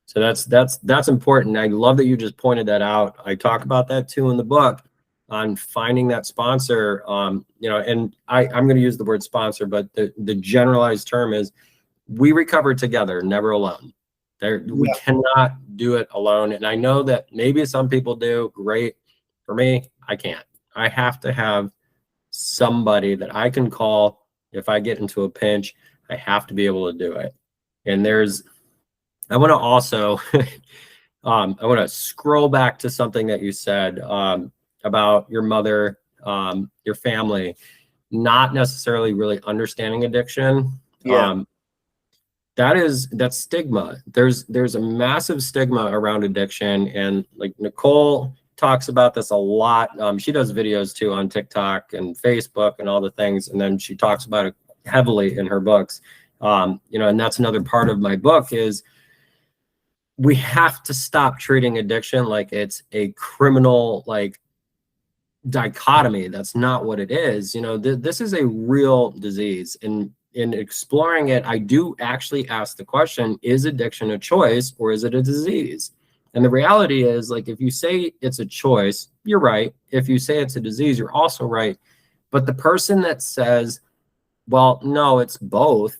so that's important. I love that you just pointed that out. I talk about that too in the book, on finding that sponsor. And I'm going to use the word sponsor, but the generalized term is, we recover together, never alone. We yeah, cannot do it alone. And I know that maybe some people do. Great. For me, I can't. I have to have somebody that I can call if I get into a pinch. I have to be able to do it. And I want to also, I want to scroll back to something that you said, about your mother, your family, not necessarily really understanding addiction. yeah, That's stigma. There's a massive stigma around addiction. And like Nicole talks about this a lot. She does videos too on TikTok and Facebook and all the things. And then she talks about it heavily in her books. And that's another part of my book, is we have to stop treating addiction like it's a criminal, like, dichotomy. That's not what it is. This is a real disease. And in exploring it, I do actually ask the question, is addiction a choice or is it a disease? And the reality is, like, if you say it's a choice, you're right. If you say it's a disease, you're also right. But the person that says, well, no, it's both,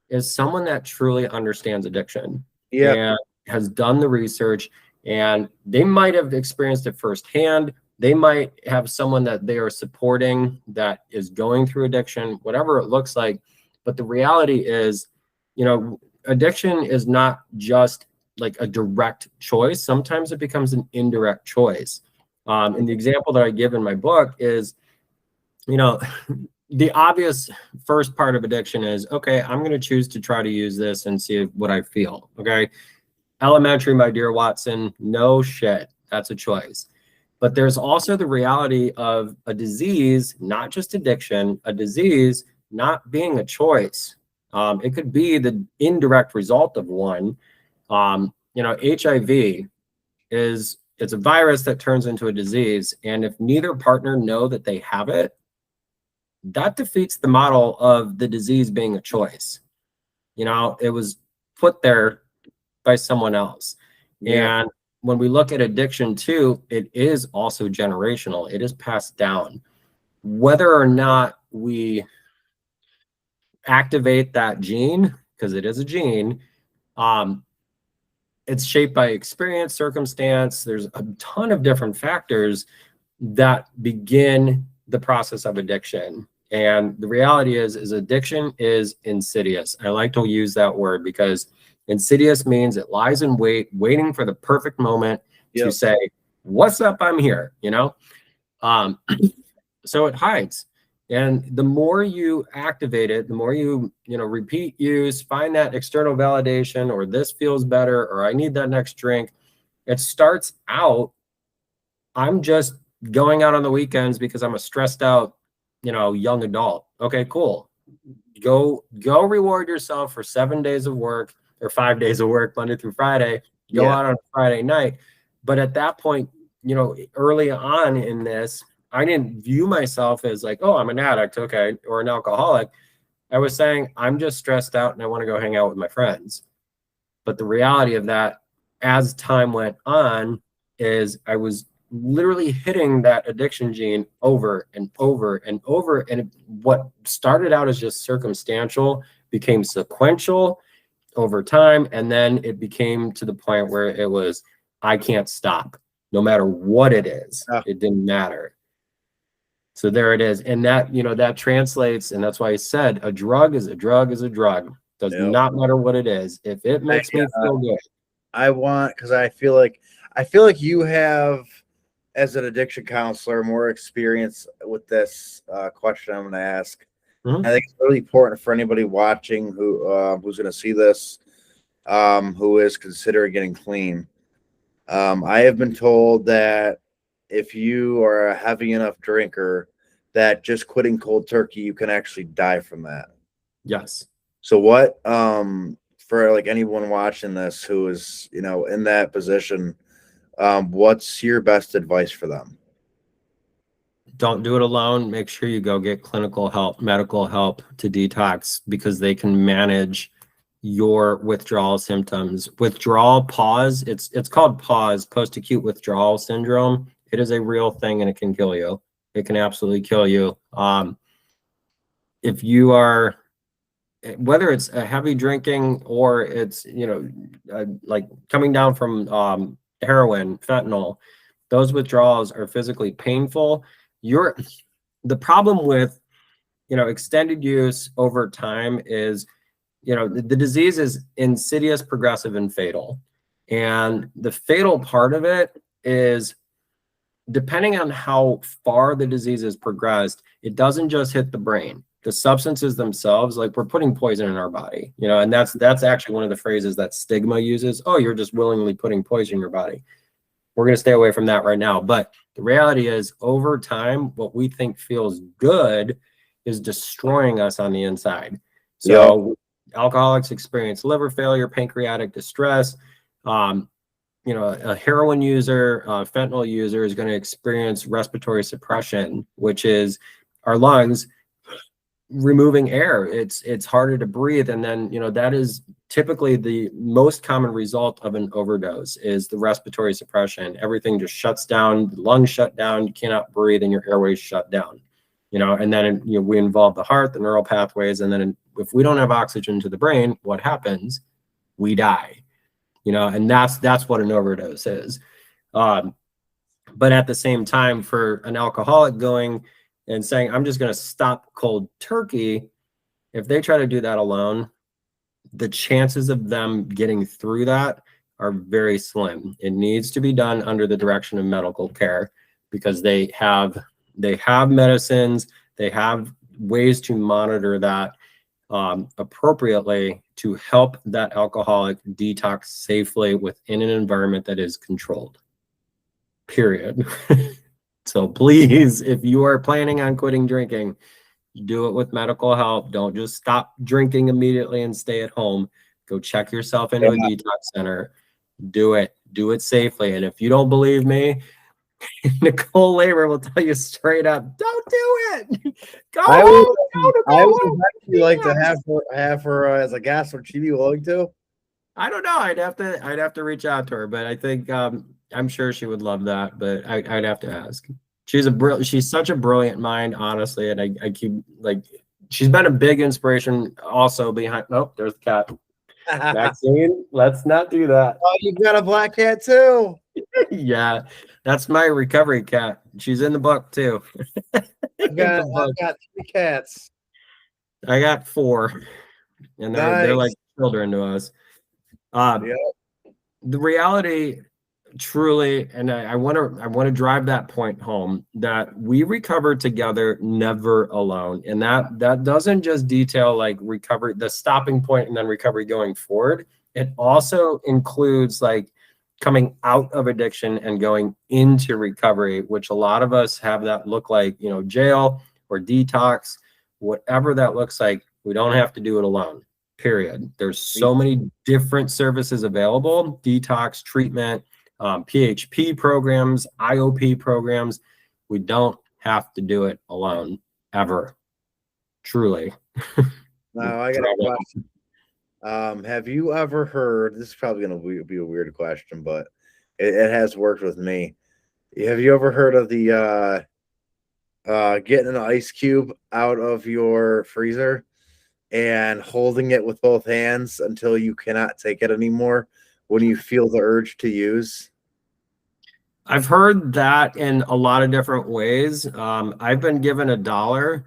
is someone that truly understands addiction yeah, and has done the research, and they might have experienced it firsthand. They might have someone that they are supporting that is going through addiction, whatever it looks like. But the reality is, addiction is not just like a direct choice. Sometimes it becomes an indirect choice. And the example that I give in my book is, the obvious first part of addiction is, okay, I'm going to choose to try to use this and see what I feel. Okay. Elementary, my dear Watson, no shit. That's a choice. But there's also the reality of a disease, not just addiction, a disease not being a choice. It could be the indirect result of one. HIV it's a virus that turns into a disease. And if neither partner know that they have it, that defeats the model of the disease being a choice. It was put there by someone else. yeah, And when we look at addiction too, it is also generational. It is passed down. Whether or not we activate that gene, because it is a gene, it's shaped by experience, circumstance. There's a ton of different factors that begin the process of addiction. And the reality is addiction is insidious. I like to use that word because insidious means it lies in wait, waiting for the perfect moment to say, what's up, I'm here, you know? So it hides. And the more you activate it, the more you repeat use, find that external validation, or this feels better, or I need that next drink. It starts out, I'm just going out on the weekends because I'm a stressed out, young adult. Okay, cool. Go reward yourself for 7 days of work or 5 days of work, Monday through Friday. Go out on Friday night. But at that point, early on in this, I didn't view myself as like, oh, I'm an addict, okay, or an alcoholic. I was saying, I'm just stressed out and I want to go hang out with my friends. But the reality of that, as time went on, is I was literally hitting that addiction gene over and over and over. And what started out as just circumstantial became sequential over time. And then it became to the point where it was, I can't stop. No matter what it is, it didn't matter. So there it is. And that, that translates. And that's why I said a drug is a drug is a drug. Does not matter what it is. If it makes me feel good. Because I feel like you have, as an addiction counselor, more experience with this question I'm going to ask. I think it's really important for anybody watching who's going to see this, who is considering getting clean. I have been told that if you are a heavy enough drinker, that just quitting cold turkey, you can actually die from that. Yes. So what, for like anyone watching this who is, in that position, what's your best advice for them? Don't do it alone. Make sure you go get clinical help, medical help to detox, because they can manage your withdrawal symptoms. Withdrawal pause, it's called PAWS, post-acute withdrawal syndrome. It is a real thing and it can kill you. It can absolutely kill you. If you are, whether it's a heavy drinking or it's, like coming down from heroin, fentanyl, those withdrawals are physically painful. The problem with, extended use over time is, the disease is insidious, progressive, and fatal. And the fatal part of it is, depending on how far the disease has progressed, it doesn't just hit the brain. The substances themselves, like we're putting poison in our body, and that's actually one of the phrases that stigma uses. Oh, you're just willingly putting poison in your body. We're going to stay away from that right now. But the reality is, over time, what we think feels good is destroying us on the inside. So alcoholics experience liver failure, pancreatic distress. A heroin user, fentanyl user is going to experience respiratory suppression, which is our lungs removing air. It's harder to breathe. And then, that is typically the most common result of an overdose, is the respiratory suppression. Everything just shuts down, the lungs shut down, you cannot breathe, and your airways shut down. And then we involve the heart, the neural pathways, and then if we don't have oxygen to the brain, what happens? We die. And that's what an overdose is. But at the same time, for an alcoholic going and saying, I'm just going to stop cold turkey, if they try to do that alone, the chances of them getting through that are very slim. It needs to be done under the direction of medical care, because they have medicines, they have ways to monitor that appropriately to help that alcoholic detox safely within an environment that is controlled. Period. So please, if you are planning on quitting drinking, do it with medical help. Don't just stop drinking immediately and stay at home. Go check yourself into a detox center. Do it safely. And if you don't believe me, Nicole Labor will tell you straight up, don't do it. I would actually like to have her as a guest. Would she be willing to? I don't know. I'd have to reach out to her, but I think I'm sure she would love that, but I'd have to ask. She's such a brilliant mind, honestly, and I keep like she's been a big inspiration also behind. Oh, there's the cat. Maxine, let's not do that. Oh, you've got a black cat too. Yeah, that's my recovery cat. She's in the book too. I've In got the book. I've got 3 cats. I got 4, and they're like Nice. children to us. Uh, Yeah. the reality truly, and I want to drive that point home, that we recover together, never alone. And that doesn't just detail like recovery, the stopping point and then recovery going forward. It also includes like coming out of addiction and going into recovery, which a lot of us have that look like, jail or detox, whatever that looks like. We don't have to do it alone, period. There's so many different services available: detox, treatment, PHP programs, IOP programs. We don't have to do it alone, ever. Truly. Now I got a question. Have you ever heard? This is probably going to be a weird question, but it has worked with me. Have you ever heard of the getting an ice cube out of your freezer and holding it with both hands until you cannot take it anymore when you feel the urge to use? I've heard that in a lot of different ways. I've been given $1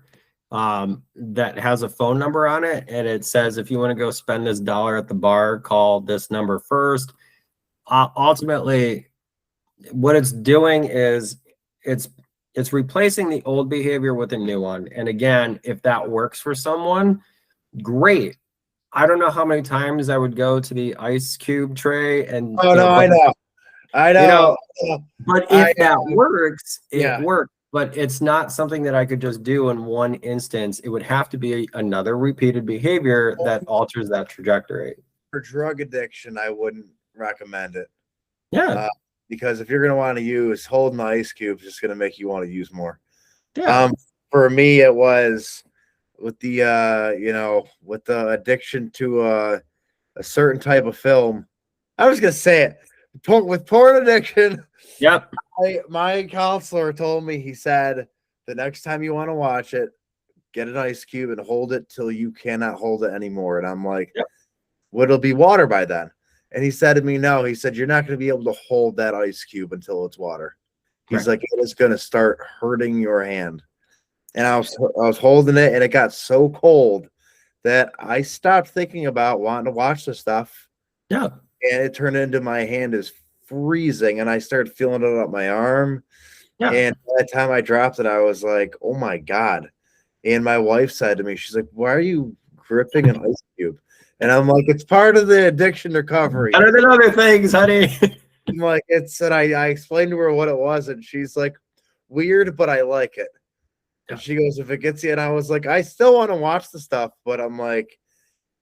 that has a phone number on it, and it says, if you want to go spend this $1 at the bar, call this number first. Ultimately, what it's doing is it's replacing the old behavior with a new one. And again, if that works for someone, great. I don't know how many times I would go to the ice cube tray and Oh no, I know. I know. But if that works, yeah. it works. But it's not something that I could just do in one instance. It would have to be another repeated behavior that alters that trajectory. For drug addiction, I wouldn't recommend it. Yeah. Because if you're going to want to use, holding the ice cube is just going to make you want to use more. Yeah. For me, it was with the with the addiction to a certain type of film. I was going to say it. With porn addiction. Yep. My counselor told me, he said, the next time you want to watch it, get an ice cube and hold it till you cannot hold it anymore. And I'm like, yep. Well, it'll be water by then. And he said to me, no, he said, you're not going to be able to hold that ice cube until it's water. He's like, it is going to start hurting your hand. And I was holding it, and it got so cold that I stopped thinking about wanting to watch the stuff. Yeah. And it turned into my hand is freezing, and I started feeling it up my arm. Yeah. And by the time I dropped it, I was like, oh my God. And my wife said to me, she's like, why are you gripping an ice cube? And I'm like, it's part of the addiction recovery. Better than other things, honey. I'm like, and I explained to her what it was, and she's like, weird, but I like it. And she goes, if it gets you, and I was like, I still want to watch the stuff, but I'm like,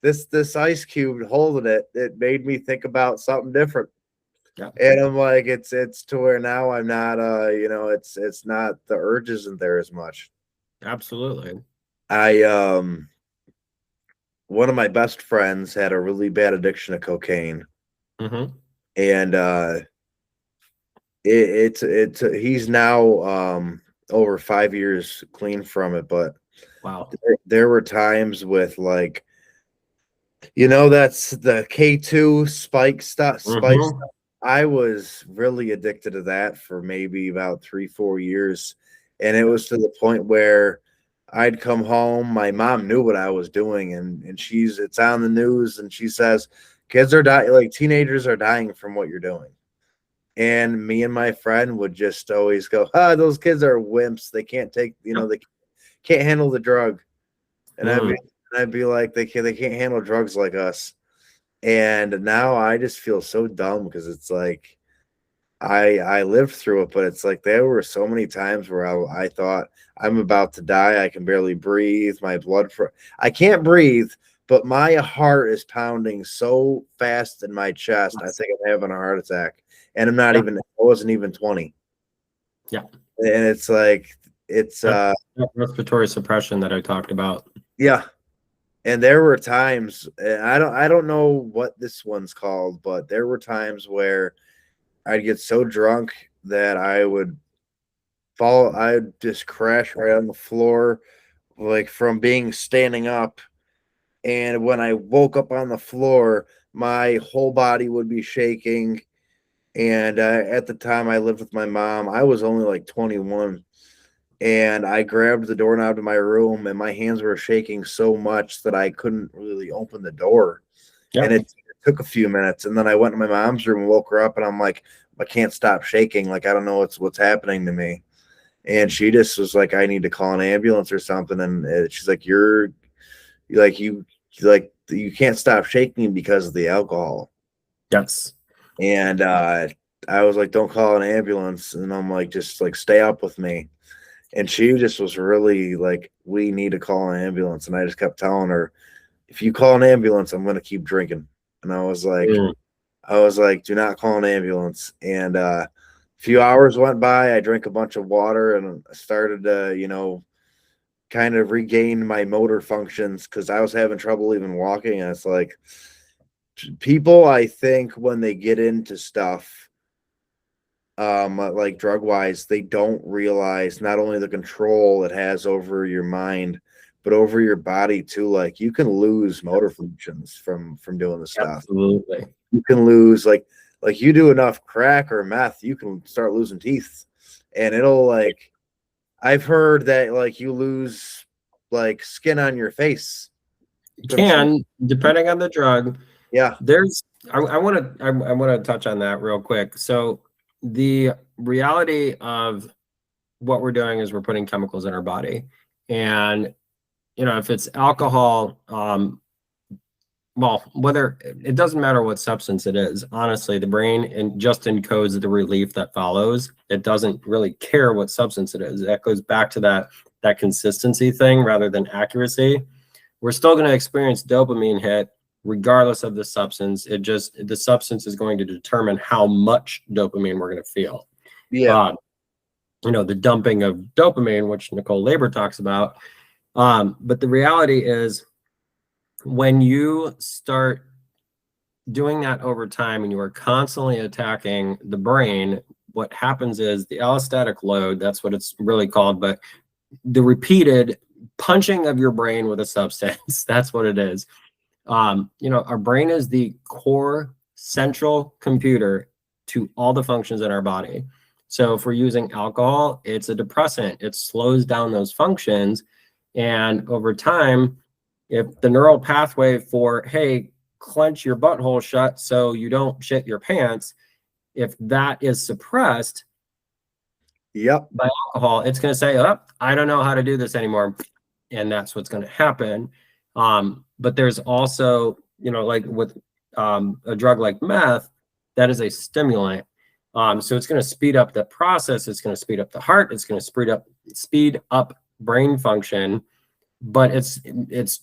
this ice cube holding it made me think about something different. Yeah. And I'm like, it's to where now I'm not it's not, the urge isn't there as much. Absolutely. One of my best friends had a really bad addiction to cocaine. Mm-hmm. And he's now over 5 years clean from it, but wow, there were times with like, that's the K2 spike stuff. I was really addicted to that for maybe about 3-4 years, and it was to the point where I'd come home. My mom knew what I was doing, and it's on the news, and she says, kids are dying, like teenagers are dying from what you're doing. And me and my friend would just always go, those kids are wimps. They can't take, they can't handle the drug. And I'd be like, they can't handle drugs like us. And now I just feel so dumb, because it's like I lived through it, but it's like there were so many times where I thought, I'm about to die. I can barely breathe. My I can't breathe, but my heart is pounding so fast in my chest. I think I'm having a heart attack, and I'm not even. I wasn't even 20. Yeah, and it's like that respiratory suppression that I talked about. Yeah, and there were times, and I don't know what this one's called, but there were times where I'd get so drunk that I would fall. I'd just crash right on the floor, like from being standing up. And when I woke up on the floor, my whole body would be shaking. And at the time, I lived with my mom. I was only like 21, and I grabbed the doorknob to my room, and my hands were shaking so much that I couldn't really open the door. And Yep. it took a few minutes, and then I went to my mom's room and woke her up, and I'm like, I can't stop shaking. Like I don't know what's happening to me. And she just was like, I need to call an ambulance or something. And she's like, you're like you can't stop shaking because of the alcohol. Yes. And I was like, don't call an ambulance. And I'm like, just like stay up with me. And she just was really like, we need to call an ambulance. And I just kept telling her, if you call an ambulance, I'm gonna keep drinking. And Mm. I was like, do not call an ambulance. And a few hours went by. I drank a bunch of water and I started to, kind of regain my motor functions because I was having trouble even walking. And it's like people, I think, when they get into stuff, like drug wise, they don't realize not only the control it has over your mind, but over your body too. Like you can lose motor functions from doing the stuff. Absolutely. You can lose like you do enough crack or meth, you can start losing teeth, and it'll like I've heard that like you lose like skin on your face You from some. can, depending on the drug. Yeah, There's I want to touch on that real quick. So the reality of what we're doing is we're putting chemicals in our body. And if it's alcohol, well, whether it doesn't matter what substance it is, honestly, the brain just encodes the relief that follows. It doesn't really care what substance it is. That goes back to that consistency thing rather than accuracy. We're still going to experience dopamine hit regardless of the substance. The substance is going to determine how much dopamine we're going to feel. yeah, The dumping of dopamine, which Nicole Labor talks about. But the reality is, when you start doing that over time and you are constantly attacking the brain, what happens is the allostatic load, that's what it's really called, but the repeated punching of your brain with a substance, that's what it is. Our brain is the core central computer to all the functions in our body. So if we're using alcohol, it's a depressant. It slows down those functions. And over time, if the neural pathway for, hey, clench your butthole shut so you don't shit your pants, if that is suppressed yep, by alcohol, it's going to say, oh, I don't know how to do this anymore. And that's what's going to happen. But there's also, like with a drug like meth, that is a stimulant. So it's going to speed up the process. It's going to speed up the heart. It's going to speed up brain function, but it's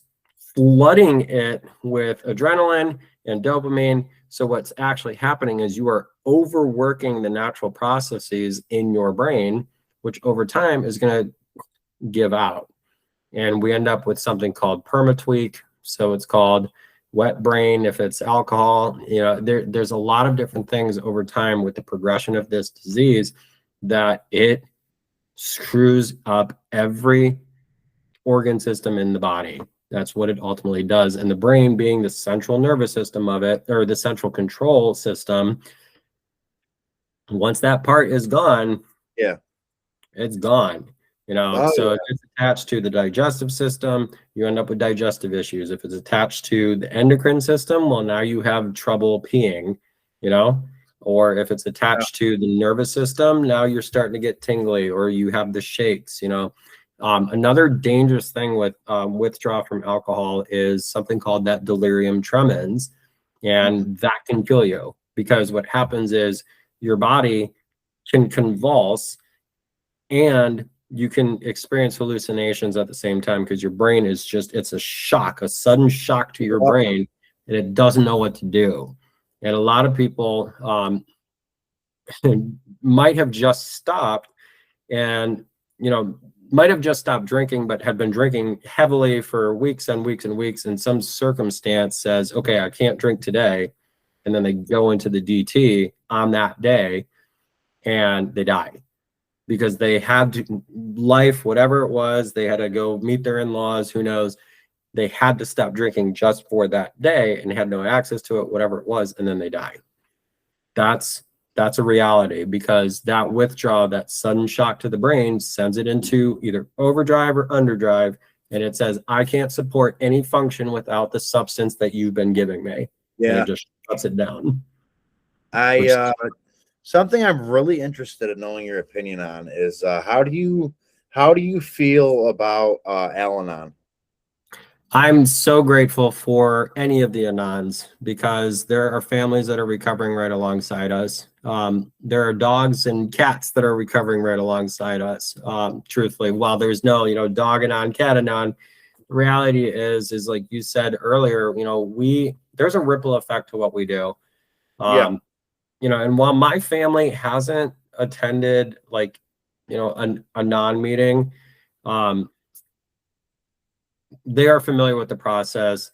flooding it with adrenaline and dopamine. So what's actually happening is you are overworking the natural processes in your brain, which over time is going to give out. And we end up with something called permatweak. So it's called wet brain if it's alcohol. There's a lot of different things over time with the progression of this disease that it screws up every organ system in the body. That's what it ultimately does. And the brain being the central nervous system of it, or the central control system, once that part is gone, yeah. it's gone. Oh So if yeah, it's attached to the digestive system, you end up with digestive issues. If it's attached to the endocrine system, well, now you have trouble peeing, or if it's attached to the nervous system, now you're starting to get tingly or you have the shakes. Another dangerous thing with withdrawal from alcohol is something called that delirium tremens, and that can kill you because what happens is your body can convulse and you can experience hallucinations at the same time because your brain is it's a sudden shock to your brain, and it doesn't know what to do. And a lot of people might have just stopped and, might have just stopped drinking, but had been drinking heavily for weeks and weeks and weeks. And some circumstance says, okay, I can't drink today. and then they go into the DT on that day and they die because they had to, life, whatever it was, they had to go meet their in-laws, who knows, they had to stop drinking just for that day and had no access to it, whatever it was, and then they die. That's a reality, because that withdrawal, that sudden shock to the brain, sends it into either overdrive or underdrive, and it says, I can't support any function without the substance that you've been giving me. And it just shuts it down. Something I'm really interested in knowing your opinion on is how do you feel about Al-Anon? I'm so grateful for any of the Anons, because there are families that are recovering right alongside us. There are dogs and cats that are recovering right alongside us. Truthfully, while there's no, dog Anon, cat Anon, the reality is like you said earlier, there's a ripple effect to what we do. And while my family hasn't attended a non-meeting, they are familiar with the process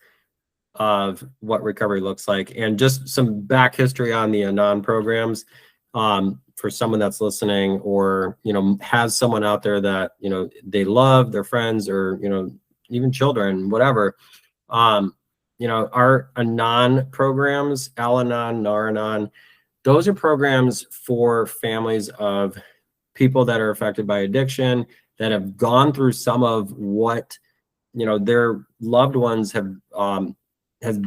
of what recovery looks like. And just some back history on the Anon programs, for someone that's listening, or, has someone out there that, they love, their friends, or, even children, whatever. Our Anon programs, Al-Anon, Nar-Anon, those are programs for families of people that are affected by addiction, that have gone through some of what their loved ones have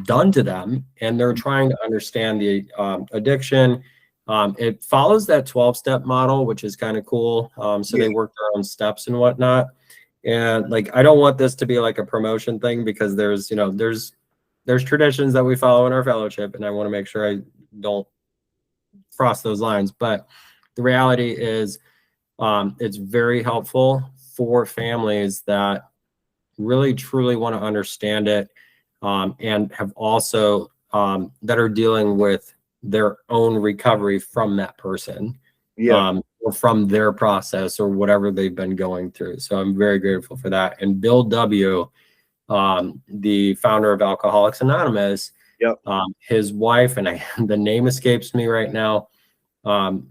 done to them, and they're trying to understand the addiction. It follows that 12-step model, which is kind of cool. So they work their own steps and whatnot. And I don't want this to be like a promotion thing, because there's traditions that we follow in our fellowship, and I want to make sure I don't cross those lines. But the reality is, it's very helpful for families that really truly want to understand it, and have also that are dealing with their own recovery from that person, or from their process, or whatever they've been going through. So I'm very grateful for that. And Bill W., the founder of Alcoholics Anonymous, his wife, and the name escapes me right now,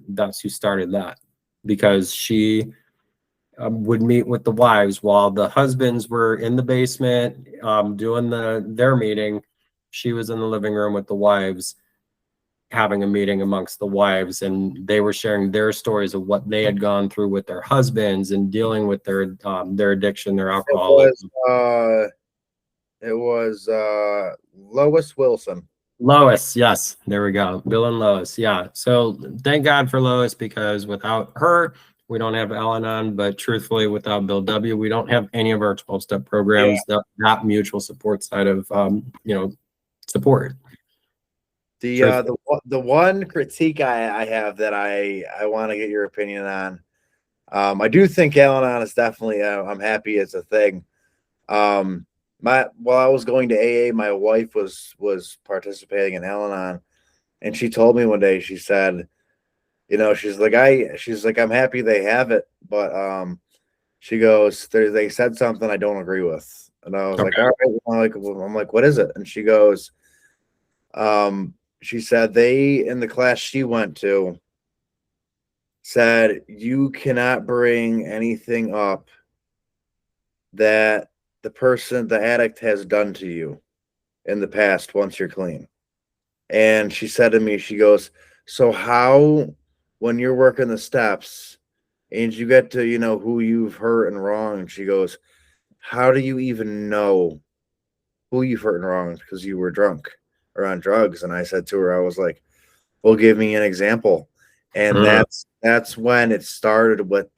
that's who started that, because she would meet with the wives while the husbands were in the basement doing their meeting. She was in the living room with the wives, having a meeting amongst the wives, and they were sharing their stories of what they had gone through with their husbands and dealing with their addiction, their alcoholism. It was Lois Wilson. Lois, yes, there we go. Bill and Lois, yeah. So thank God for Lois, because without her, we don't have Al-Anon, but truthfully, without Bill W., we don't have any of our 12-step programs, that mutual support side of, support. The one critique I have that I want to get your opinion on, I do think Al-Anon is definitely, I'm happy it's a thing. While I was going to AA, my wife was participating in Al-Anon, and she told me one day, she said, she's like, I'm happy they have it, but she goes, they said something I don't agree with. And I was like, all right, I'm like, what is it? And she goes, she said they, in the class she went to, said you cannot bring anything up that the addict has done to you in the past once you're clean. And she said to me, she goes, so how, when you're working the steps and you get to, who you've hurt and wronged, she goes, how do you even know who you've hurt and wronged because you were drunk or on drugs? And I said to her, I was like, well, give me an example. And that's when it started with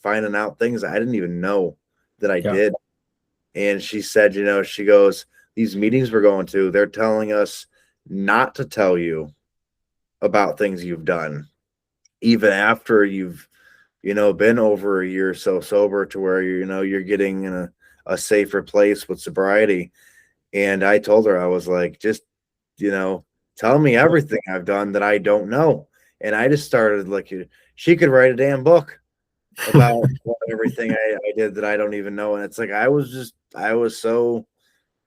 finding out things I didn't even know that I did. And she said, she goes, these meetings we're going to, they're telling us not to tell you about things you've done, even after you've, been over a year or so sober, to where you're getting in a safer place with sobriety. And I told her, I was like, just, tell me everything I've done that I don't know. And I just started she could write a damn book about everything I did that I don't even know. And it's like, I was so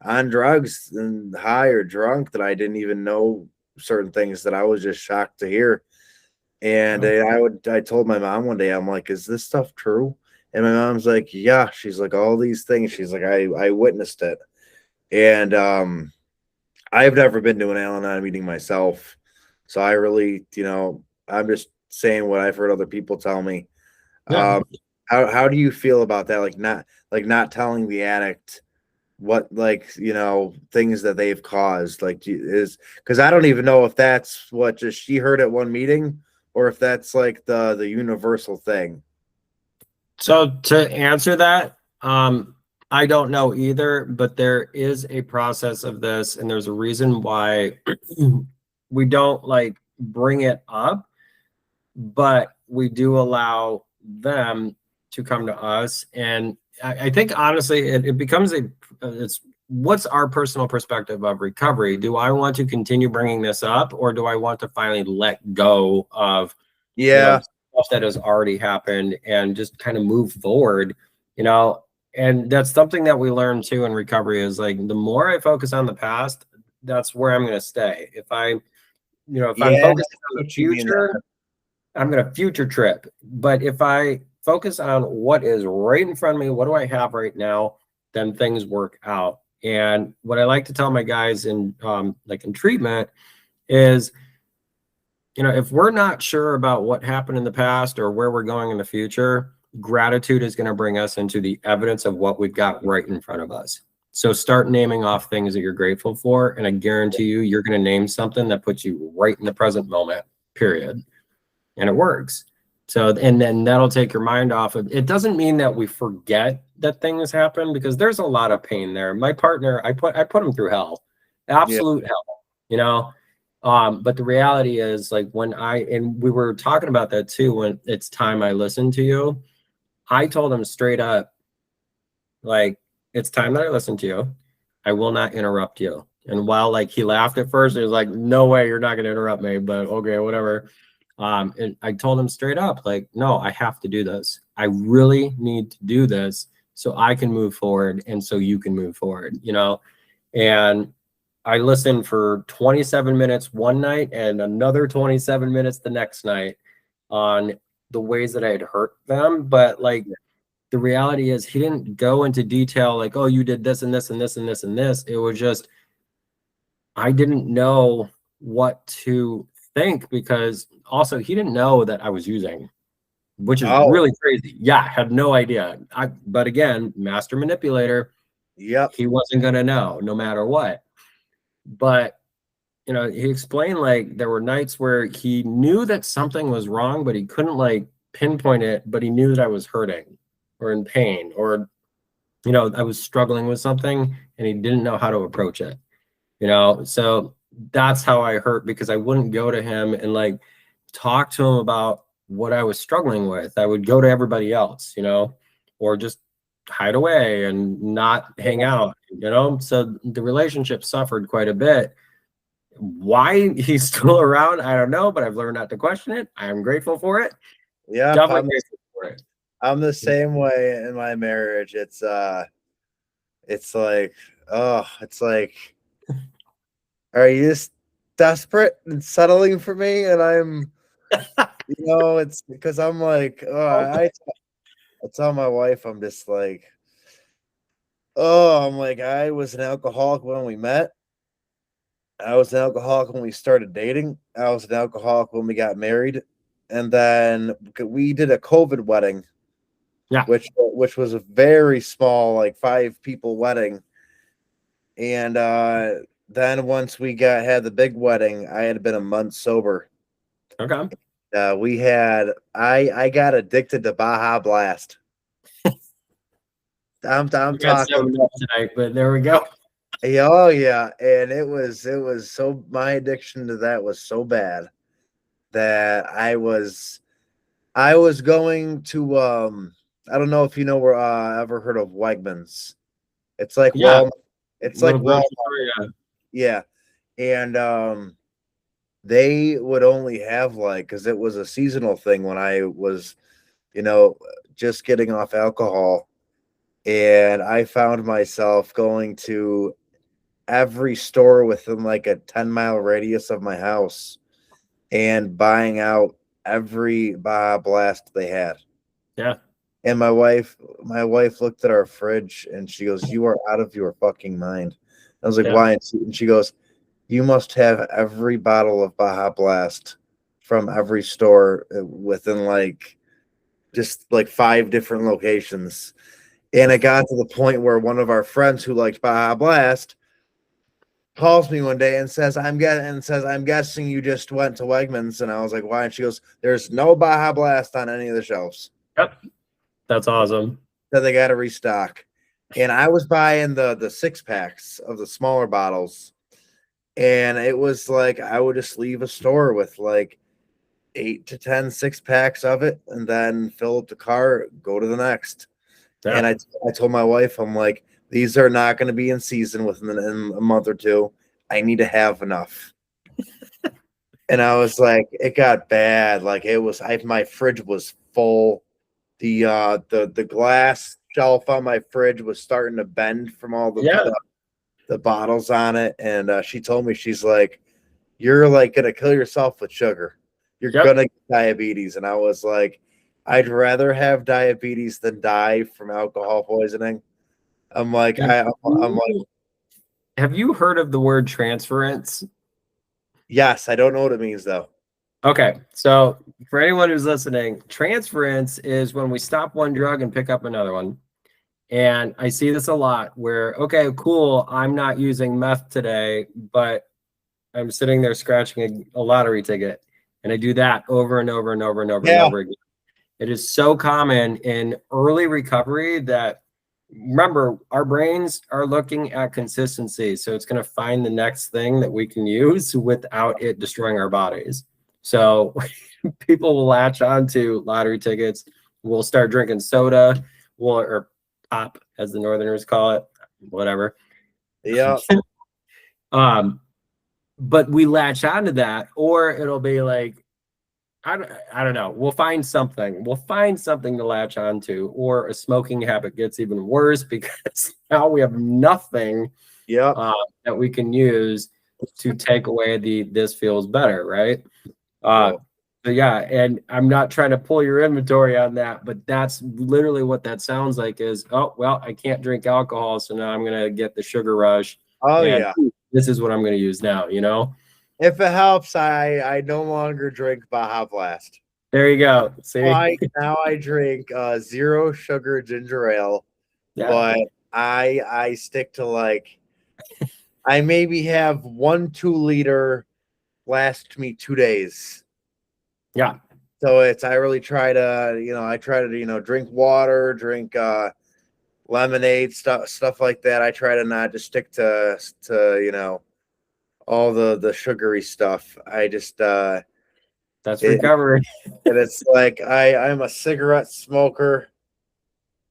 on drugs and high or drunk that I didn't even know certain things that I was just shocked to hear. And I told my mom one day, I'm like, is this stuff true? And my mom's like, yeah. She's like, all these things. She's like, I witnessed it. And I've never been to an Al-Anon meeting myself. So I really, I'm just saying what I've heard other people tell me. Yeah. How do you feel about that? Like not telling the addict what, like, things that they've caused, like, is because I don't even know if that's what just she heard at one meeting, or if that's like the universal thing. So to answer that, I don't know either, but there is a process of this, and there's a reason why we don't like bring it up, but we do allow them to come to us. And I think honestly, it becomes it's what's our personal perspective of recovery? Do I want to continue bringing this up, or do I want to finally let go of, Yeah. stuff that has already happened and just kind of move forward, and that's something that we learn too in recovery is like, the more I focus on the past, that's where I'm going to stay. If I'm Yeah, focusing on the what you mean future, that. I'm going to future trip. But if I focus on what is right in front of me, what do I have right now, then things work out. And what I like to tell my guys in in treatment is, if we're not sure about what happened in the past or where we're going in the future, gratitude is going to bring us into the evidence of what we've got right in front of us. So start naming off things that you're grateful for, and I guarantee you're going to name something that puts you right in the present moment, period. And it works. So, and then that'll take your mind off of it. Doesn't mean that we forget that things happen, because there's a lot of pain there. My partner, I put him through hell, Yeah. absolute hell, but the reality is, like, and we were talking about that too, when it's time I listened to you, I told him straight up, like, it's time that I listen to you. I will not interrupt you. And while like he laughed at first, he was like, no way, you're not going to interrupt me, but okay, whatever. And I told him straight up, like, no, I have to do this. I really need to do this so I can move forward and so you can move forward, and I listened for 27 minutes one night and another 27 minutes the next night on the ways that I had hurt them. But like, the reality is, he didn't go into detail like, oh, you did this and this and this and this and this. It was just, I didn't know what to think, because also he didn't know that I was using, which is Oh, really crazy. Yeah, had no idea. But again, master manipulator, yep. he wasn't going to know no matter what. But he explained, like, there were nights where he knew that something was wrong, but he couldn't like pinpoint it, but he knew that I was hurting or in pain, or I was struggling with something and he didn't know how to approach it. So that's how I hurt, because I wouldn't go to him and like talk to him about what I was struggling with. I would go to everybody else, or just hide away and not hang out, so the relationship suffered quite a bit. Why he's still around, I don't know, but I've learned not to question it. I am grateful for it. Yep. Definitely grateful for it. I'm the same way in my marriage. It's like, oh, it's like, are you just desperate and settling for me? And it's because I'm like, oh, I tell my wife, I'm just like, oh, I'm like, I was an alcoholic when we met. I was an alcoholic when we started dating. I was an alcoholic when we got married. And then we did a COVID wedding, Yeah. which was a very small, like 5 people wedding. And then once we had the big wedding, I had been a month sober. Okay. I got addicted to Baja Blast. I'm We got talking. 7 up tonight, but there we go. Oh yeah, and it was so, my addiction to that was so bad that I was going to I don't know if you know where ever heard of Wegmans. It's like Yeah. It's like Little Walmart. grocery store, Yeah. And they would only have, like, because it was a seasonal thing when I was, just getting off alcohol. And I found myself going to every store within like a 10-mile radius of my house and buying out every Baja Blast they had. Yeah. And my wife looked at our fridge and she goes, "You are out of your fucking mind." I was like, Yeah. "Why?" And she goes, "You must have every bottle of Baja Blast from every store within like just like 5 different locations." And it got to the point where one of our friends who liked Baja Blast calls me one day and says, I'm guessing you just went to Wegmans." And I was like, "Why?" And she goes, "There's no Baja Blast on any of the shelves. Yep. That's awesome. So they got to restock." And I was buying the 6 packs of the smaller bottles. And it was like I would just leave a store with like 8 to 10 6 packs of it and then fill up the car, go to the next. Yeah. And I told my wife, I'm like, "These are not going to be in season within in a month or two. I need to have enough." And I was like, it got bad. Like it was, my fridge was full. The glass shelf on my fridge was starting to bend from all Yeah. the bottles on it. And she told me, she's like, "You're like gonna kill yourself with sugar. You're Yep. gonna get diabetes." And I was like, "I'd rather have diabetes than die from alcohol poisoning." I'm like, I'm like, Have you heard of the word transference? yes, I don't know what it means though. Okay, so for anyone who's listening, transference is when we stop one drug and pick up another one. And I see this a lot where, okay, cool, I'm not using meth today, but I'm sitting there scratching a lottery ticket. And I do that over and over and over and over and Yeah. over again. It is so common in early recovery that, remember, our brains are looking at consistency. So it's going to find the next thing that we can use without it destroying our bodies. So people will latch on to lottery tickets. We'll start drinking soda, or pop, as the Northerners call it, whatever. Yeah. But we latch onto that, or it'll be like, I don't know. We'll find something. We'll find something to latch onto, or a smoking habit gets even worse because now we have nothing Yeah. that we can use to take away the "this feels better," right? So yeah, and I'm not trying to pull your inventory on that, but that's literally what that sounds like is, oh, well, I can't drink alcohol, so now I'm going to get the sugar rush. Oh And yeah. this is what I'm going to use now, you know? If it helps, I no longer drink Baja Blast. There you go. See? Now I drink 0 sugar ginger ale, Yeah. but I stick to like I maybe have 1 2 liter last me 2 days. Yeah. So I really try to, I try to, drink water, drink lemonade, stuff like that. I try to not just stick to all the sugary stuff. I just That's recovery. and it's like I'm a cigarette smoker,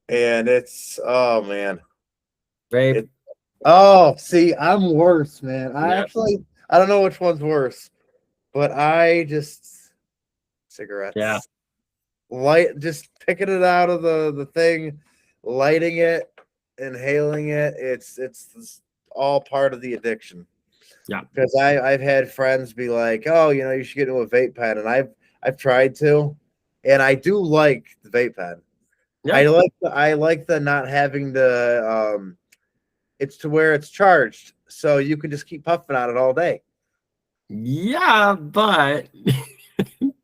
and it's, oh man. Vape. Oh, see, I'm worse, man. Yeah. I don't know which one's worse, but I just cigarettes. Yeah. Just picking it out of the thing, lighting it, inhaling it. It's all part of the addiction. Yeah. Because I've had friends be like, "Oh, you should get into a vape pen," and I've tried to, and I do like the vape pen. Yeah. I like the not having the it's to where it's charged, so you can just keep puffing on it all day. Yeah, but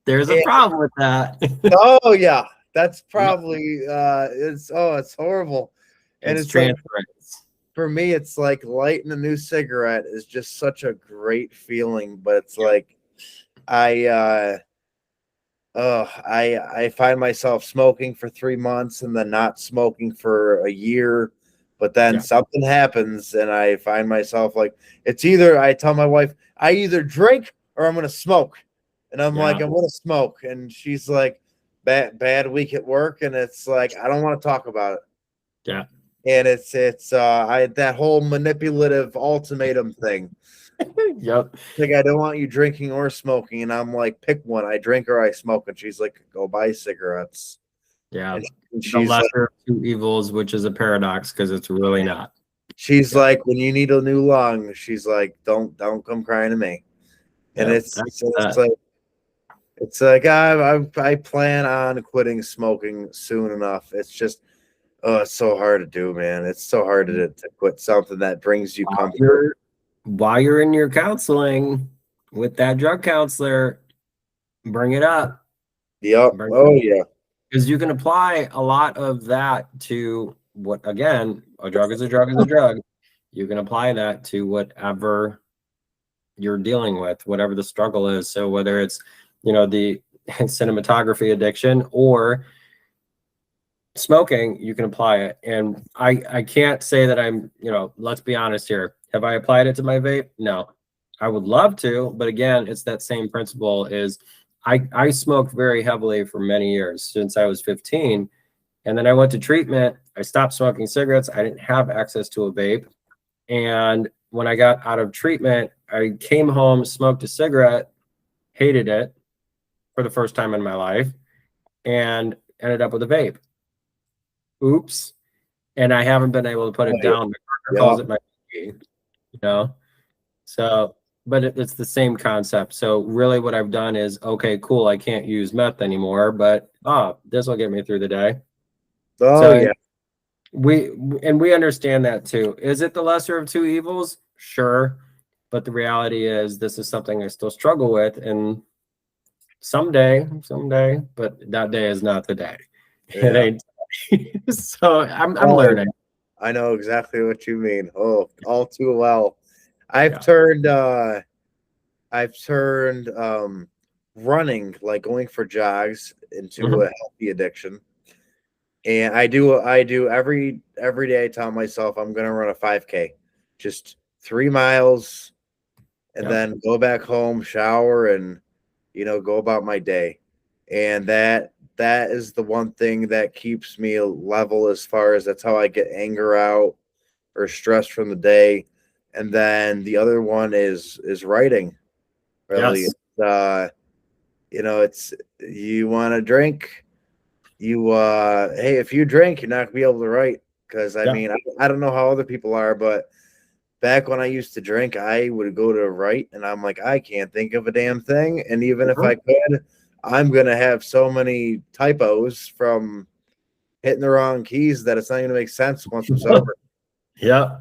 there's a problem with that. Oh yeah, that's probably it's horrible, and It's it's like transference. for me, it's like lighting a new cigarette is just such a great feeling, but it's like I I find myself smoking for 3 months and then not smoking for a year, but then something happens and I find myself like it's either I tell my wife I either drink or I'm gonna smoke, and I'm like I'm gonna smoke, and she's like bad week at work, and it's like I don't want to talk about it. Yeah. And it's that whole manipulative ultimatum thing. Yep. Like, I don't want you drinking or smoking, and I'm like, pick one. I drink or I smoke, and she's like, go buy cigarettes. Yeah. And The she's like, lesser of two evils, which is a paradox because it's really not. She's like, when you need a new lung, she's like, don't come crying to me. And Yep, it's like I plan on quitting smoking soon enough. It's just it's so hard to do, man. It's so hard to quit something that brings you comfort. while you're in your counseling with that drug counselor, bring it up. Yep. Oh yeah. Because you can apply a lot of that to what, again, a drug is a drug is a drug. You can apply that to whatever you're dealing with, whatever the struggle is. So whether it's, the cinematography addiction or smoking, you can apply it. And I can't say that I'm, let's be honest here. Have I applied it to my vape? No. I would love to, but again, it's that same principle is I smoked very heavily for many years since I was 15. And then I went to treatment. I stopped smoking cigarettes. I didn't have access to a vape. And when I got out of treatment, I came home, smoked a cigarette, hated it for the first time in my life, and ended up with a vape. Oops. And I haven't been able to put it down. My partner calls it my So, but it's the same concept. So really what I've done is, okay, cool, I can't use meth anymore, but this will get me through the day. Oh yeah. We understand that too. Is it the lesser of two evils? Sure. But the reality is this is something I still struggle with, and someday, but that day is not the day. Yeah. It ain't. So I'm learning. I know exactly what you mean. Oh, all too well. I've turned running, like going for jogs, into a healthy addiction. And I do every day I tell myself I'm gonna run a 5K, just 3 miles, and then go back home, shower, and go about my day. And that is the one thing that keeps me level, as far as that's how I get anger out or stress from the day. And then the other one is writing. Really, it's you want to drink, hey, if you drink, you're not gonna be able to write. Because I mean, I don't know how other people are, but back when I used to drink, I would go to write, and I'm like, I can't think of a damn thing. And even if I could, I'm gonna have so many typos from hitting the wrong keys that it's not gonna make sense once I'm sober. Yeah.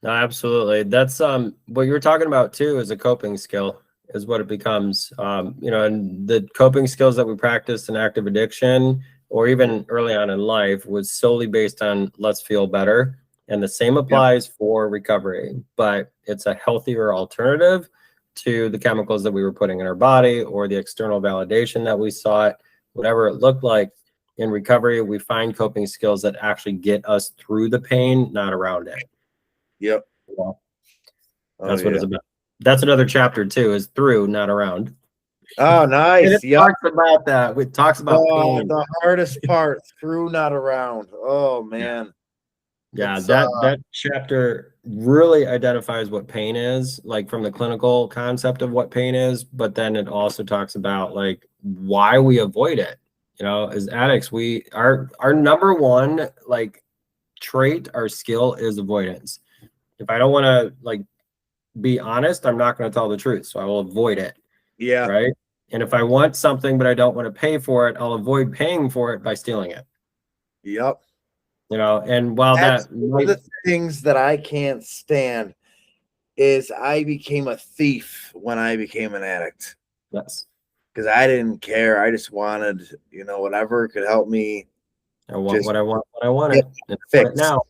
No, absolutely. That's what you were talking about too, is a coping skill, is what it becomes. And the coping skills that we practiced in active addiction or even early on in life was solely based on let's feel better. And the same applies for recovery, but it's a healthier alternative to the chemicals that we were putting in our body or the external validation that we sought, whatever it looked like. In recovery, we find coping skills that actually get us through the pain, not around it. Yep. That's what it's about. That's another chapter too, is through, not around. Oh, nice. It talks about that. It talks about pain. The hardest part, through, not around. Oh man. Yeah, that chapter really identifies what pain is, like from the clinical concept of what pain is, but then it also talks about like why we avoid it. As addicts, our number one like trait, our skill is avoidance. If I don't want to like be honest, I'm not going to tell the truth, so I will avoid it. Yeah. Right. And if I want something but I don't want to pay for it, I'll avoid paying for it by stealing it. Yep. And while that's one of the things that I can't stand is I became a thief when I became an addict. Yes. Because I didn't care. I just wanted, whatever could help me. I want what I want when I want it. Fix now.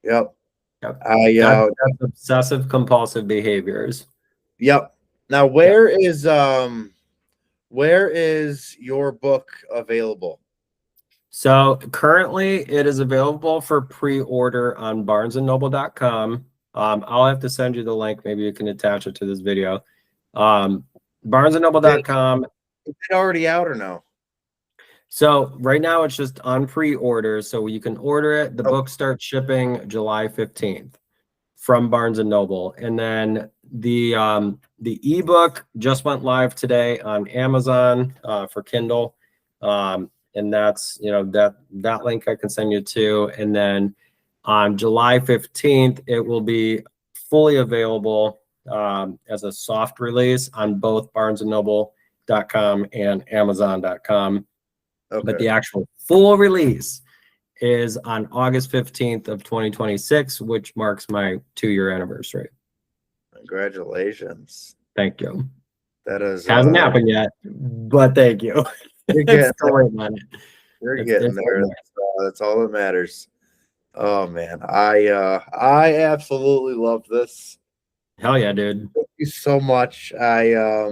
Yep. That's obsessive compulsive behaviors. Yep. Now, where is your book available? So currently it is available for pre-order on barnesandnoble.com. I'll have to send you the link. Maybe you can attach it to this video. Barnesandnoble.com. Is it already out or no? So right now it's just on pre-order. So you can order it. The book starts shipping July 15th from Barnes and Noble. And then the ebook just went live today on Amazon for Kindle. And that's, that link I can send you to. And then On July 15th, it will be fully available as a soft release on both barnesandnoble.com and amazon.com. Okay. But the actual full release is on August 15th of 2026, which marks my 2-year anniversary. Congratulations. Thank you. That is Hasn't happened yet, but thank you. You're getting there. You're getting there. That's all that matters. Oh man, I absolutely love this. Hell yeah, dude. Thank you so much. I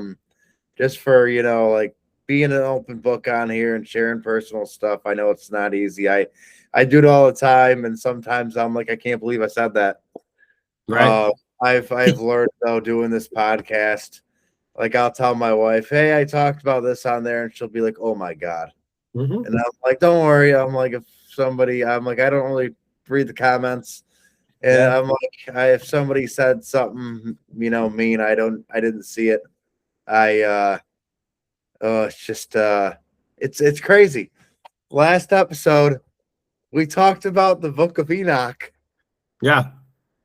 just for like being an open book on here and sharing personal stuff. I know it's not easy. I do it all the time, and sometimes I'm like, I can't believe I said that. Right. I've learned though doing this podcast. Like I'll tell my wife, "Hey, I talked about this on there," and she'll be like, "Oh my god," and I'm like, "Don't worry." I'm like, I'm like, I don't really read the comments, and I'm like, if somebody said something, mean, I didn't see it. It's just it's crazy. Last episode, we talked about the Book of Enoch. Yeah.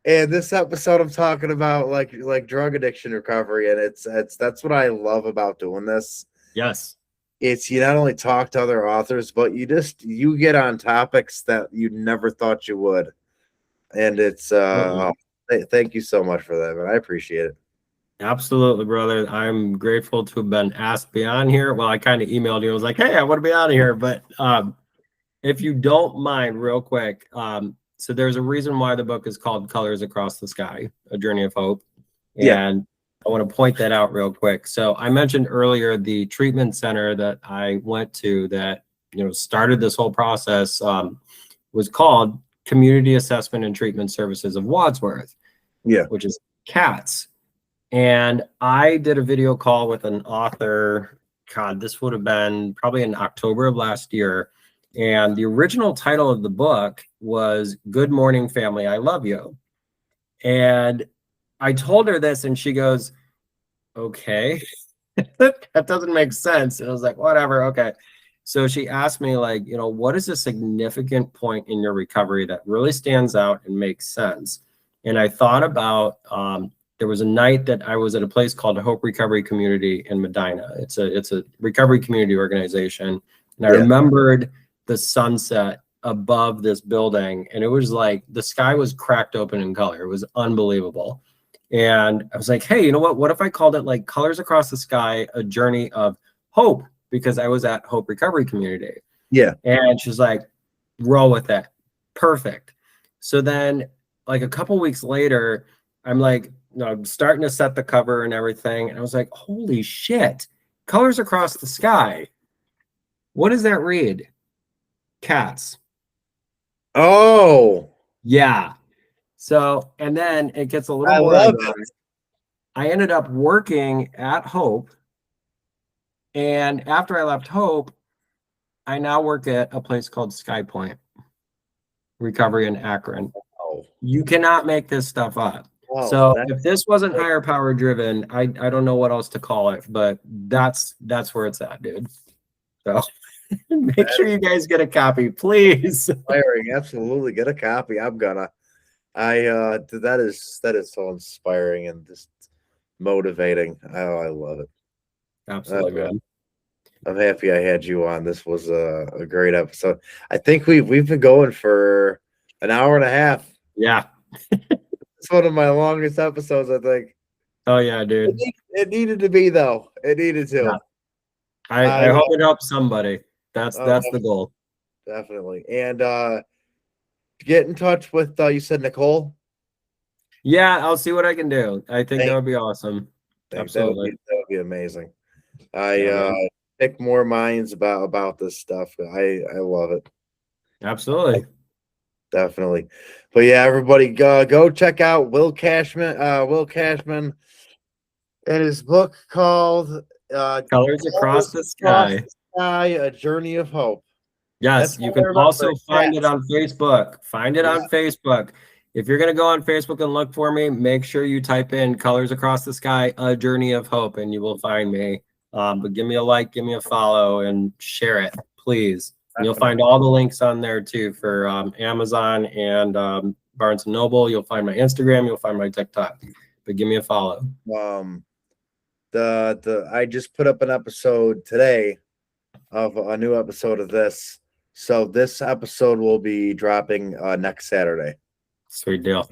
And this episode, I'm talking about like drug addiction recovery, and that's what I love about doing this. Yes. It's you not only talk to other authors, but you get on topics that you never thought you would, and it's thank you so much for that, man. I appreciate it. Absolutely, brother. I'm grateful to have been asked to be on here. Well, I kind of emailed you. I was like, hey, I want to be out of here. But if you don't mind, real quick, so there's a reason why the book is called Colors Across the Sky, A Journey of Hope. And I want to point that out real quick. So I mentioned earlier the treatment center that I went to that, started this whole process was called Community Assessment and Treatment Services of Wadsworth, which is CATS. And I did a video call with an author. God, this would have been probably in October of last year. And the original title of the book was Good Morning Family, I Love You. And I told her this and she goes, okay, that doesn't make sense. And I was like, whatever. Okay. So she asked me like, what is a significant point in your recovery that really stands out and makes sense? And I thought about, there was a night that I was at a place called Hope Recovery Community in Medina. It's a recovery community organization. And I remembered the sunset above this building, and it was like the sky was cracked open in color. It was unbelievable. And I was like, hey, you know what if I called it like Colors Across the Sky, A Journey of Hope, because I was at Hope Recovery Community. And she's like, roll with that. Perfect. So then like a couple weeks later, I'm like, I'm starting to set the cover and everything, and I was like, holy shit, Colors Across the Sky. What does that read? Cats. Oh, yeah. So, and then it gets a little more. I ended up working at Hope, and after I left Hope, I now work at a place called Sky Point Recovery in Akron. You cannot make this stuff up. So if this wasn't higher power driven, I don't know what else to call it, but that's where it's at, dude. So make sure you guys get a copy, please. Inspiring, absolutely. Get a copy. I'm gonna. That is so inspiring and just motivating. I love it. Absolutely, man. I'm happy I had you on. This was a great episode. I think we've been going for an hour and a half. Yeah. It's one of my longest episodes, I think. Oh yeah, dude. It needed to be though. It needed to. Yeah. I hope it helps somebody. That's the goal. Definitely. And get in touch with you said Nicole. Yeah, I'll see what I can do. I think that would be awesome. Absolutely. That would be amazing. I pick more minds about this stuff. I love it. Absolutely. Definitely. But yeah, everybody go check out Will Cashman and his book called Colors Across the Sky. A Journey of Hope. Yes, you can also find it on Facebook. Find it on Facebook. If you're going to go on Facebook and look for me, make sure you type in Colors Across the Sky, A Journey of Hope, and you will find me. But give me a like, give me a follow, and share it, please. You'll find all the links on there too for Amazon and Barnes and Noble. You'll find my Instagram. You'll find my TikTok. But give me a follow. I just put up an episode today of a new episode of this. So this episode will be dropping next Saturday. Sweet deal.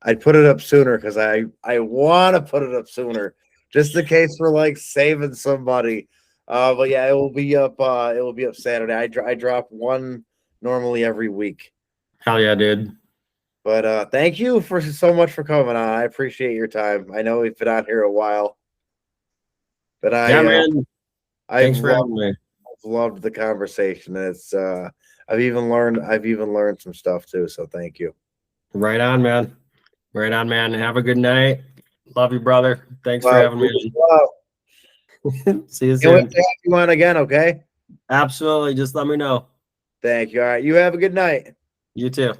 I'd put it up sooner because I want to put it up sooner, just in case we're like saving somebody. But yeah, it will be up. It will be up Saturday. I drop one normally every week. Hell yeah, dude. But thank you for so much for coming on. I appreciate your time. I know we've been out here a while, but man. Thanks for having me. I've loved the conversation. It's I've even learned some stuff too. So thank you. Right on, man. Right on, man. Have a good night. Love you, brother. Thanks for having me. See you soon. Have you on again, okay? Absolutely. Just let me know. Thank you. All right. You have a good night. You too.